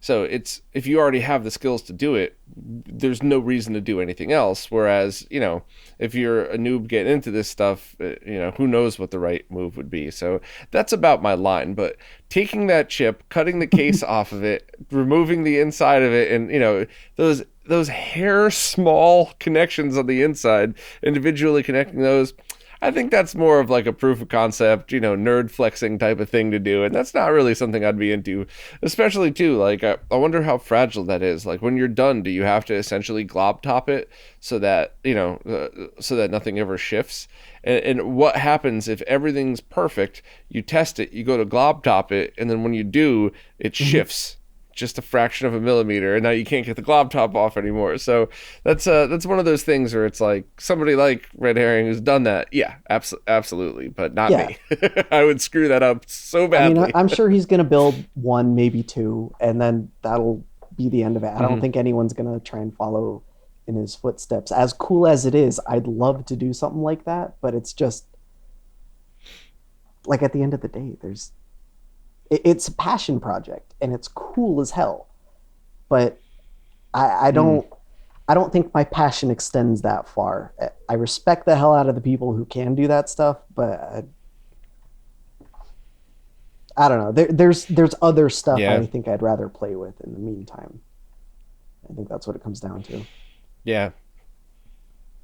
So it's, if you already have the skills to do it, there's no reason to do anything else. Whereas, you know, if you're a noob getting into this stuff, you know, who knows what the right move would be. So that's about my line. But taking that chip, cutting the case off of it, removing the inside of it, and, you know, those hair small connections on the inside, individually connecting those, I think that's more of like a proof of concept, you know, nerd flexing type of thing to do. And that's not really something I'd be into, especially too, like, I wonder how fragile that is. Like, when you're done, do you have to essentially glob top it so that, you know, so that nothing ever shifts? And what happens if everything's perfect, you test it, you go to glob top it, and then when you do, it shifts just a fraction of a millimeter, and now you can't get the glob top off anymore. So that's one of those things where it's like somebody like Red Herring who's done that. Yeah, absolutely, but not me. I would screw that up so badly. I mean, I'm sure he's going to build one, maybe two, and then that'll be the end of it. I don't think anyone's going to try and follow in his footsteps. As cool as it is, I'd love to do something like that, but it's just like, at the end of the day, it's a passion project and it's cool as hell, but I don't think my passion extends that far. I respect the hell out of the people who can do that stuff, but I don't know. There's other stuff I think I'd rather play with in the meantime. I think that's what it comes down to. Yeah.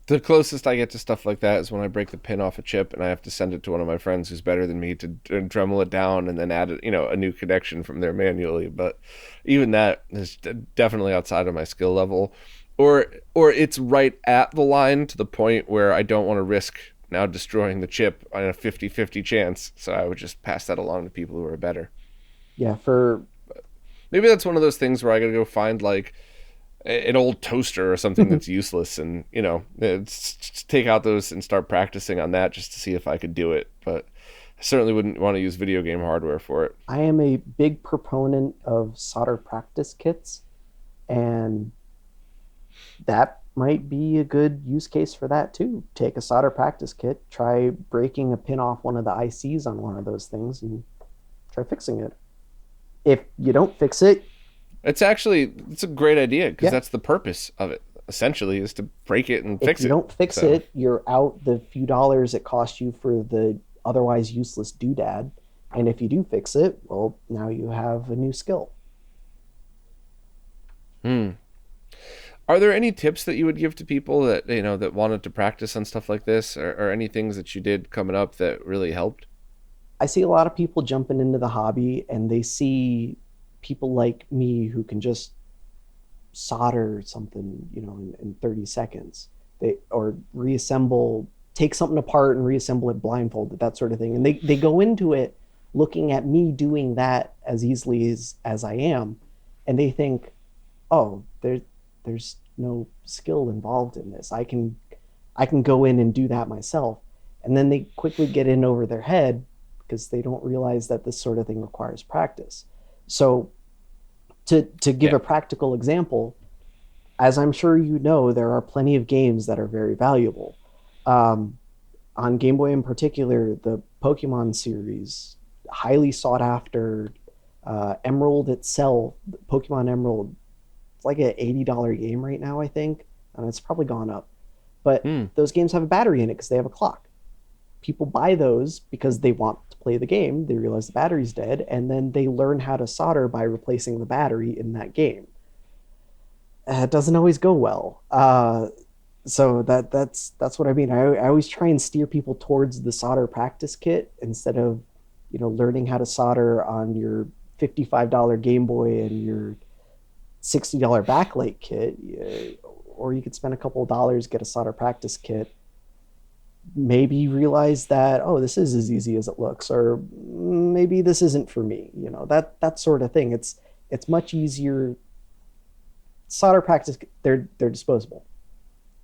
The closest I get to stuff like that is when I break the pin off a chip and I have to send it to one of my friends who's better than me to Dremel it down and then add, you know, a new connection from there manually. But even that is definitely outside of my skill level, or it's right at the line to the point where I don't want to risk now destroying the chip on a 50-50 chance. So I would just pass that along to people who are better. Yeah, maybe that's one of those things where I gotta go find like an old toaster or something that's useless, and, you know, take out those and start practicing on that just to see if I could do it. But I certainly wouldn't want to use video game hardware for it. I am a big proponent of solder practice kits, and that might be a good use case for that too. Take a solder practice kit, try breaking a pin off one of the ICs on one of those things, and try fixing it. If you don't fix it, It's a great idea because yeah, that's the purpose of it. Essentially, is to break it and if fix you it. don't fix So it, you're out the few dollars it cost you for the otherwise useless doodad. And if you do fix it, well, now you have a new skill. hmm. Are there any tips that you would give to people that that wanted to practice on stuff like this, or any things that you did coming up that really helped? I see a lot of people jumping into the hobby and they see people like me who can just solder something, in 30 seconds. They or reassemble, take something apart and reassemble it blindfolded, that sort of thing. And they go into it looking at me doing that as easily as I am, and they think, oh, there's no skill involved in this. I can go in and do that myself. And then they quickly get in over their head because they don't realize that this sort of thing requires practice. So to give Yeah. a practical example, as I'm sure you know, there are plenty of games that are very valuable. Um, on Game Boy in particular, the Pokemon series, highly sought after. Emerald itself, Pokemon Emerald, it's like an $80 game right now, I think. And it's probably gone up. But Hmm. those games have a battery in it because they have a clock. People buy those because they want to play the game. They realize the battery's dead, and then they learn how to solder by replacing the battery in that game. It doesn't always go well. So that's what I mean. I always try and steer people towards the solder practice kit instead of learning how to solder on your $55 Game Boy and your $60 backlight kit. Or you could spend a couple of dollars, get a solder practice kit, maybe realize that, oh, this is as easy as it looks, or maybe this isn't for me. That sort of thing. It's much easier. Solder practice, they're disposable.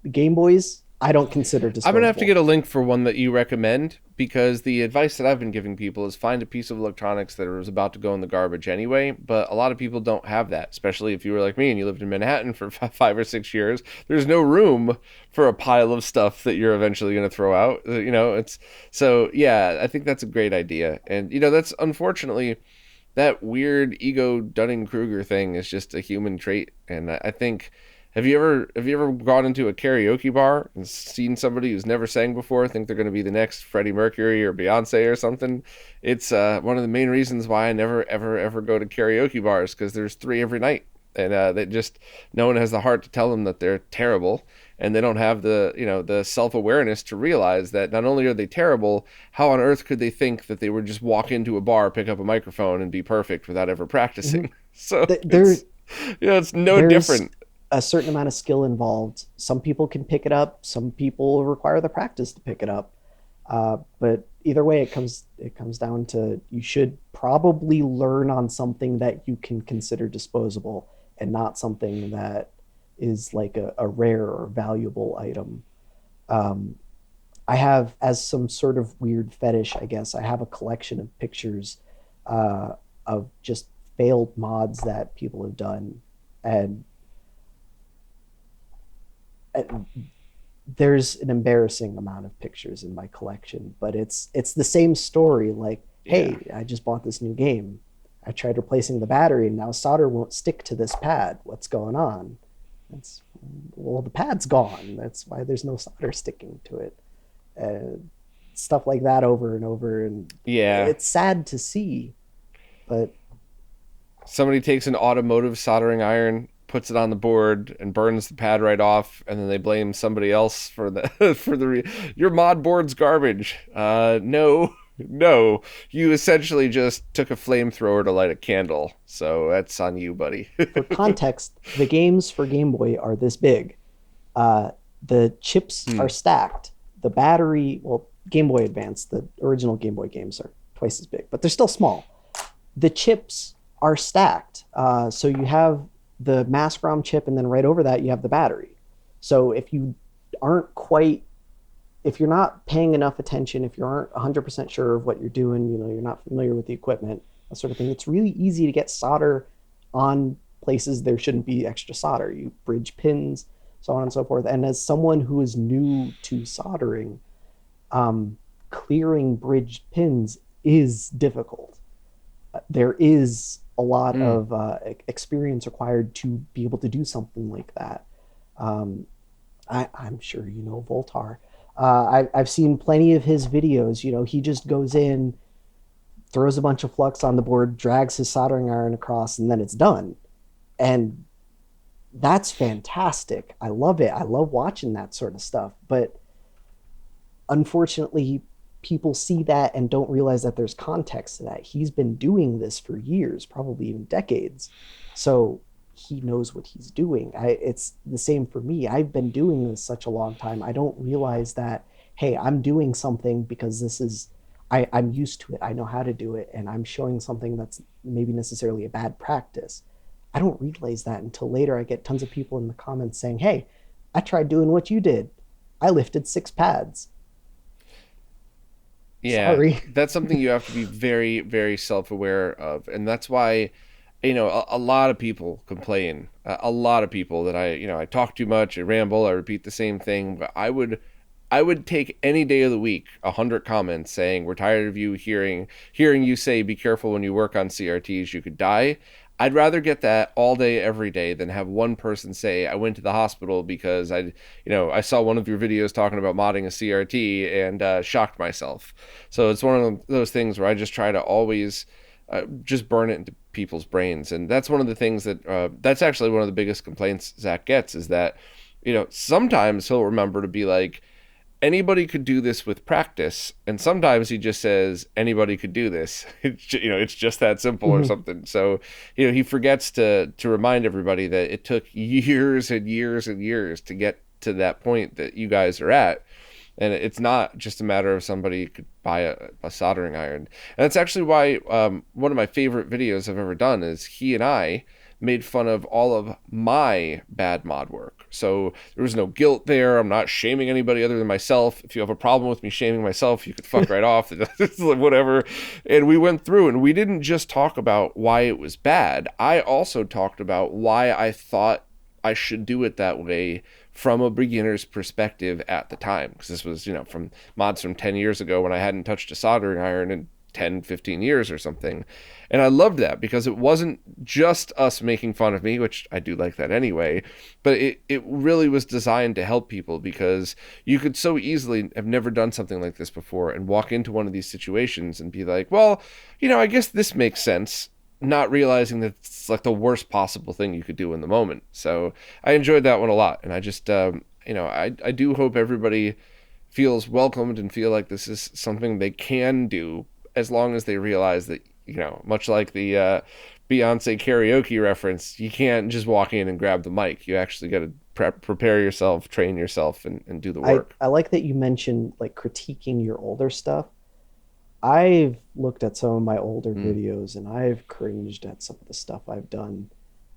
The Game Boys, I don't consider I'm gonna have to disposable. get a link for one that you recommend, because the advice that I've been giving people is find a piece of electronics that was about to go in the garbage anyway. But a lot of people don't have that, especially if you were like me and you lived in Manhattan for 5 or 6 years. There's no room for a pile of stuff that you're eventually going to throw out. It's so yeah. I think that's a great idea, and that's unfortunately that weird ego Dunning Kruger thing is just a human trait, and I think. Have you ever gone into a karaoke bar and seen somebody who's never sang before think they're going to be the next Freddie Mercury or Beyonce or something? It's one of the main reasons why I never ever ever go to karaoke bars, because there's three every night, and they just no one has the heart to tell them that they're terrible, and they don't have the self awareness to realize that not only are they terrible, how on earth could they think that they would just walk into a bar, pick up a microphone, and be perfect without ever Mm-hmm. practicing? So There, it's no there's different. a certain amount of skill involved. Some people can pick it up. Some people require the practice to pick it up. But either way, it comes down to you should probably learn on something that you can consider disposable and not something that is like a rare or valuable item. Um, I have, as some sort of weird fetish, I guess, I have a collection of pictures uh, of just failed mods that people have done, and uh, there's an embarrassing amount of pictures in my collection, but it's the same story. Like, Yeah. hey, I just bought this new game. I tried replacing the battery, and now solder won't stick to this pad. What's going on? It's Well, the pad's gone. That's why there's no solder sticking to it. Uh, Stuff like that over and over, and Yeah. it's sad to see. But Somebody takes an automotive soldering iron, puts it on the board, and burns the pad right off, and then they blame somebody else for the your mod board's garbage. No, no, you essentially just took a flamethrower to light a candle, so that's on you, buddy. for context, the games for Game Boy are this big. Uh, the chips Hmm. are stacked. The battery, well, Game Boy Advance, the original Game Boy games are twice as big, but they're still small. The chips are stacked. So you have the mass ROM chip, and then right over that, you have the battery. So if you aren't quite, if you're not paying enough attention, if you aren't 100% sure of what you're doing, you're not familiar with the equipment, that sort of thing, it's really easy to get solder on places there shouldn't be extra solder. You bridge pins. so on and so forth. And as someone who is new to soldering, um, clearing bridged pins is difficult. There is a lot Mm. of experience required to be able to do something like that. Um, I'm sure you know Voltar. I've seen plenty of his videos. You know, he just goes in, throws a bunch of flux on the board, drags his soldering iron across, and then it's done. And that's fantastic. I love it. I love watching that sort of stuff. But unfortunately, people see that and don't realize that there's context to that. He's been doing this for years, probably even decades. So he knows what he's doing. It's the same for me. I've been doing this such a long time. I don't realize that, hey, I'm doing something because this is, I'm used to it. I know how to do it. And I'm showing something that's maybe necessarily a bad practice. I don't realize that until later. I get tons of people in the comments saying, hey, I tried doing what you did. I lifted 6 pads. Yeah, Sorry. that's something you have to be very, very self-aware of, and that's why, a lot of people complain. A lot of people that I talk too much, I ramble, I repeat the same thing. But I would take any day of the week 100 comments saying we're tired of you hearing you say be careful when you work on CRTs, you could die. I'd rather get that all day every day than have one person say I went to the hospital because I saw one of your videos talking about modding a CRT and shocked myself. So it's one of those things where I just try to always just burn it into people's brains, and that's one of the things that's actually one of the biggest complaints Zach gets is that sometimes he'll remember to be like, anybody could do this with practice, and sometimes he just says anybody could do this. It's just that simple or Mhm. something. So he forgets to remind everybody that it took years and years and years to get to that point that you guys are at, and it's not just a matter of somebody could buy a soldering iron. And that's actually why one of my favorite videos I've ever done is he and I made fun of all of my bad mod work. So there was no guilt there. I'm not shaming anybody other than myself. If you have a problem with me shaming myself, you could fuck right off. Whatever. And we went through and we didn't just talk about why it was bad. I also talked about why I thought I should do it that way from a beginner's perspective at the time. Because this was, from mods from 10 years ago when I hadn't touched a soldering iron in 10, 15 years or something. And I loved that because it wasn't just us making fun of me, which I do like that anyway, but it really was designed to help people, because you could so easily have never done something like this before and walk into one of these situations and be like, well, I guess this makes sense, not realizing that it's like the worst possible thing you could do in the moment. So I enjoyed that one a lot. And I just, I do hope everybody feels welcomed and feel like this is something they can do, as long as they realize that, much like the Beyonce karaoke reference, you can't just walk in and grab the mic. You actually got to prepare yourself, train yourself, and do the work. I like that you mentioned like critiquing your older stuff. I've looked at some of my older Mm. videos and I've cringed at some of the stuff I've done.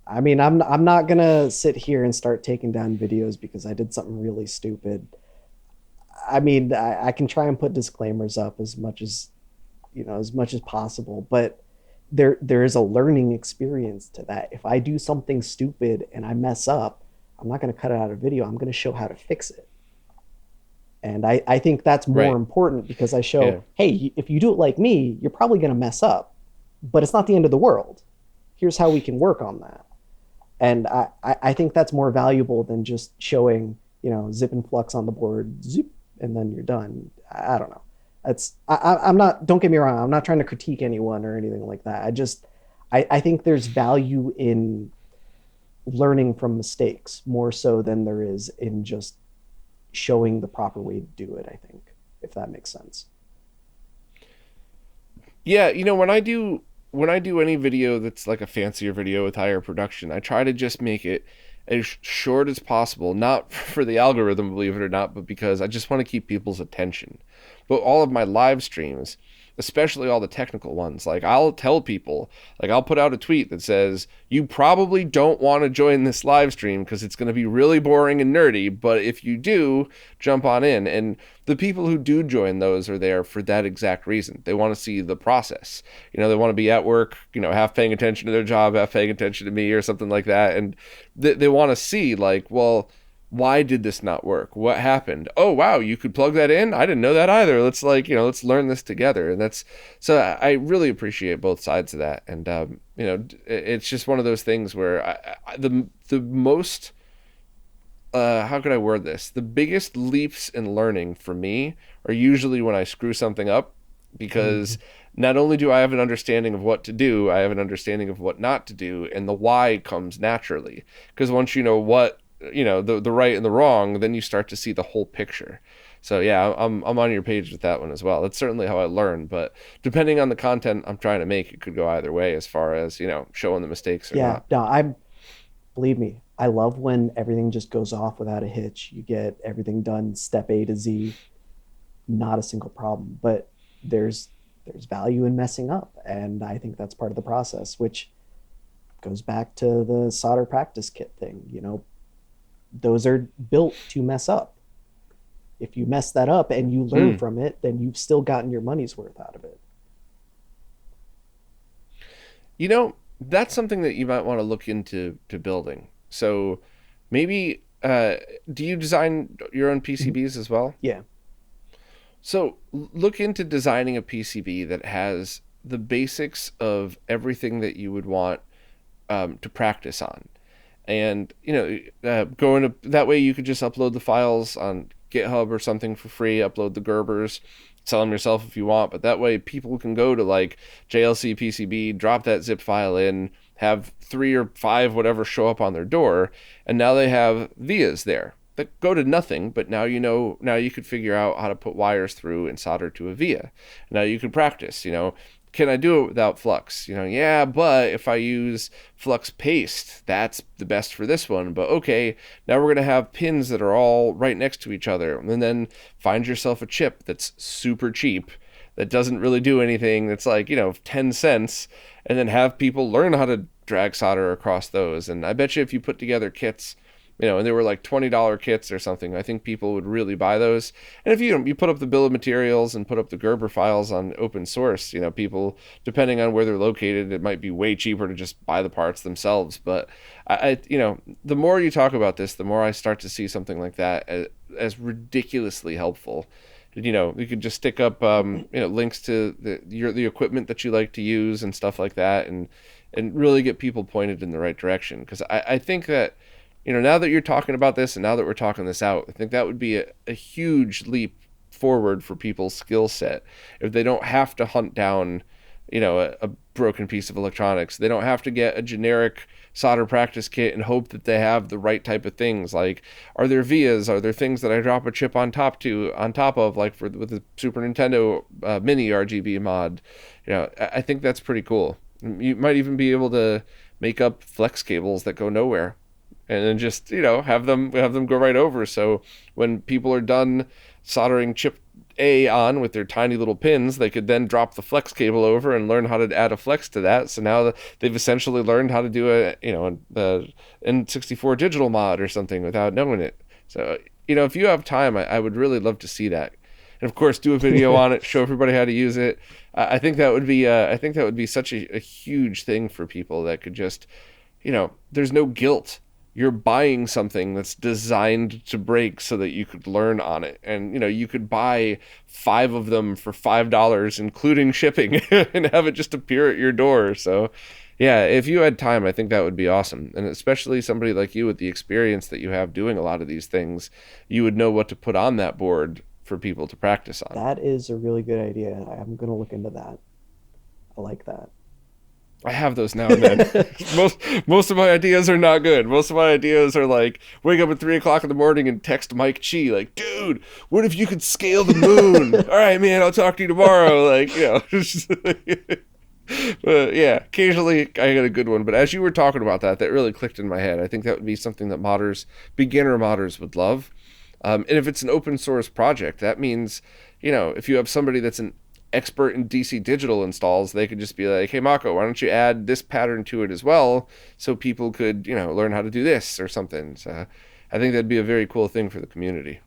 I mean, I'm not gonna sit here and start taking down videos because I did something really stupid. I mean, I can try and put disclaimers up as much as as much as possible, but there is a learning experience to that. If I do something stupid and I mess up, I'm not going to cut it out of video. I'm going to show how to fix it. And I think that's more Right. important because I Yeah. show, hey, if you do it like me, you're probably going to mess up, but it's not the end of the world. Here's how we can work on that. And I think that's more valuable than just showing, zip and flux on the board, zip, and then you're done. I don't know. I'm not, don't get me wrong, I'm not trying to critique anyone or anything like that. I think there's value in learning from mistakes more so than there is in just showing the proper way to do it, I think, if that makes sense. Yeah, when I do any video that's like a fancier video with higher production, I try to just make it as short as possible, not for the algorithm, believe it or not, but because I just want to keep people's attention. But all of my live streams, especially all the technical ones, like I'll tell people, like I'll put out a tweet that says, you probably don't want to join this live stream because it's going to be really boring and nerdy, but if you do, jump on in. And the people who do join those are there for that exact reason. They want to see the process. They want to be at work, half paying attention to their job, half paying attention to me or something like that. And they want to see like, well, why did this not work? What happened? Oh, wow, you could plug that in? I didn't know that either. Let's let's learn this together. And that's, so I really appreciate both sides of that. And, it's just one of those things where the most, how could I word this? The biggest leaps in learning for me are usually when I screw something up, because not only do I have an understanding of what to do, I have an understanding of what not to do, and the why comes naturally. Because once you know what, the right and the wrong, then you start to see the whole picture. So yeah, I'm on your page with that one as well. That's certainly how I learn, but depending on the content I'm trying to make, it could go either way as far as, showing the mistakes or Yeah, not. no, I believe me, I love when everything just goes off without a hitch. You get everything done step A to Z, not a single problem. But there's value in messing up, and I think that's part of the process, which goes back to the solder practice kit thing. Those are built to mess up. If you mess that up and you learn Mm. from it, then you've still gotten your money's worth out of it. That's something that you might want to look into to building. So maybe, do you design your own Mhm. PCBs as well? Yeah. So look into designing a PCB that has the basics of everything that you would want, to practice on. And going to that way, you could just upload the files on GitHub or something for free, upload the Gerbers, sell them yourself if you want, but that way people can go to like JLC PCB, drop that zip file in, have 3 or 5 whatever show up on their door, and now they have vias there that go to nothing, but now you could figure out how to put wires through and solder to a via. Now you can practice, can I do it without flux? Yeah, but if I use flux paste, that's the best for this one. But okay, now we're going to have pins that are all right next to each other. And then find yourself a chip that's super cheap, that doesn't really do anything, that's like, 10 cents, and then have people learn how to drag solder across those. And I bet you if you put together kits, and they were like $20 kits or something, I think people would really buy those. And if you put up the bill of materials and put up the Gerber files on open source, people, depending on where they're located, it might be way cheaper to just buy the parts themselves. But the more you talk about this, the more I start to see something like that as ridiculously helpful. You could just stick up, links to the equipment that you like to use and stuff like that, and really get people pointed in the right direction. Because I think that, now that you're talking about this and now that we're talking this out, I think that would be a huge leap forward for people's skill set. If they don't have to hunt down, a broken piece of electronics, they don't have to get a generic solder practice kit and hope that they have the right type of things. Like, are there vias? Are there things that I drop a chip on top of, like with the Super Nintendo Mini RGB mod? I think that's pretty cool. You might even be able to make up flex cables that go nowhere, and then just have them go right over. So when people are done soldering chip A on with their tiny little pins, they could then drop the flex cable over and learn how to add a flex to that. So now they've essentially learned how to do the N64 digital mod or something without knowing it. So if you have time, I would really love to see that. And of course, do a video on it, show everybody how to use it. I think that would be such a huge thing for people that could just, there's no guilt. You're buying something that's designed to break so that you could learn on it. And, you could buy 5 of them for $5, including shipping, and have it just appear at your door. So, yeah, if you had time, I think that would be awesome. And especially somebody like you with the experience that you have doing a lot of these things, you would know what to put on that board for people to practice on. That is a really good idea. I'm going to look into that. I like that. I have those now and then. most of my ideas are not good. Most of my ideas are like wake up at 3 o'clock in the morning and text Mike Chi like, dude, what if you could scale the moon? All right, man, I'll talk to you tomorrow. Like, but yeah, occasionally I get a good one. But as you were talking about that really clicked in my head. I think that would be something that beginner modders would love. And if it's an open source project, that means, if you have somebody that's an expert in DC digital installs, they could just be like, hey, Makho, why don't you add this pattern to it as well so people could, learn how to do this or something. So I think that'd be a very cool thing for the community.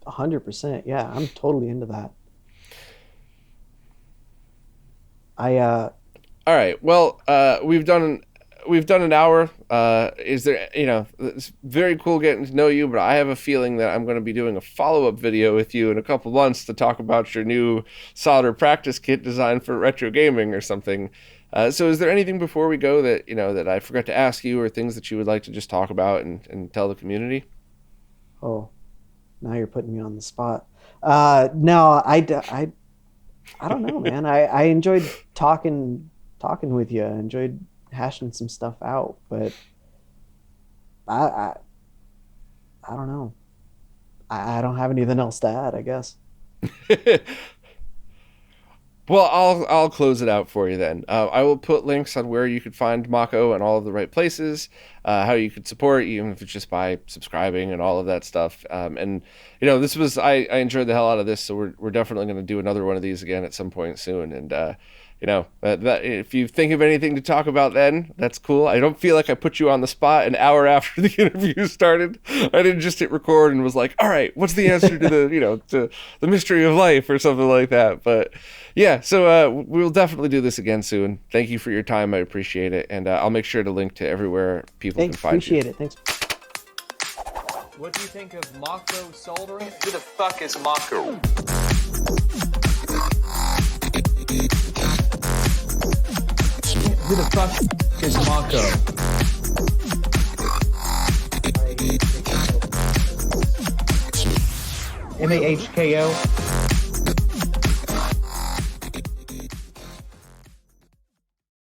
100%. Yeah, I'm totally into that. All right. Well, we've done we've done an hour. Is there, it's very cool getting to know you, but I have a feeling that I'm going to be doing a follow-up video with you in a couple months to talk about your new solder practice kit designed for retro gaming or something. So is there anything before we go that, that I forgot to ask you, or things that you would like to just talk about and tell the community? Oh, now you're putting me on the spot. No, I don't know, man. I enjoyed talking with you. I enjoyed hashing some stuff out, but I don't know. I don't have anything else to add, I guess. Well, I'll close it out for you then. I will put links on where you could find Makho in all of the right places, how you could support, even if it's just by subscribing and all of that stuff. And this was I enjoyed the hell out of this, so we're definitely going to do another one of these again at some point soon. And that if you think of anything to talk about, then that's cool. I don't feel like I put you on the spot an hour after the interview started. I didn't just hit record and was like, all right, what's the answer to the to the mystery of life or something like that. But yeah, so we'll definitely do this again soon. Thank you for your time. I appreciate it, and I'll make sure to link to everywhere people can find you. Appreciate it. Thanks. What do you think of Makho soldering? Who the fuck is Makho? Who the fuck is Makho? Mahko?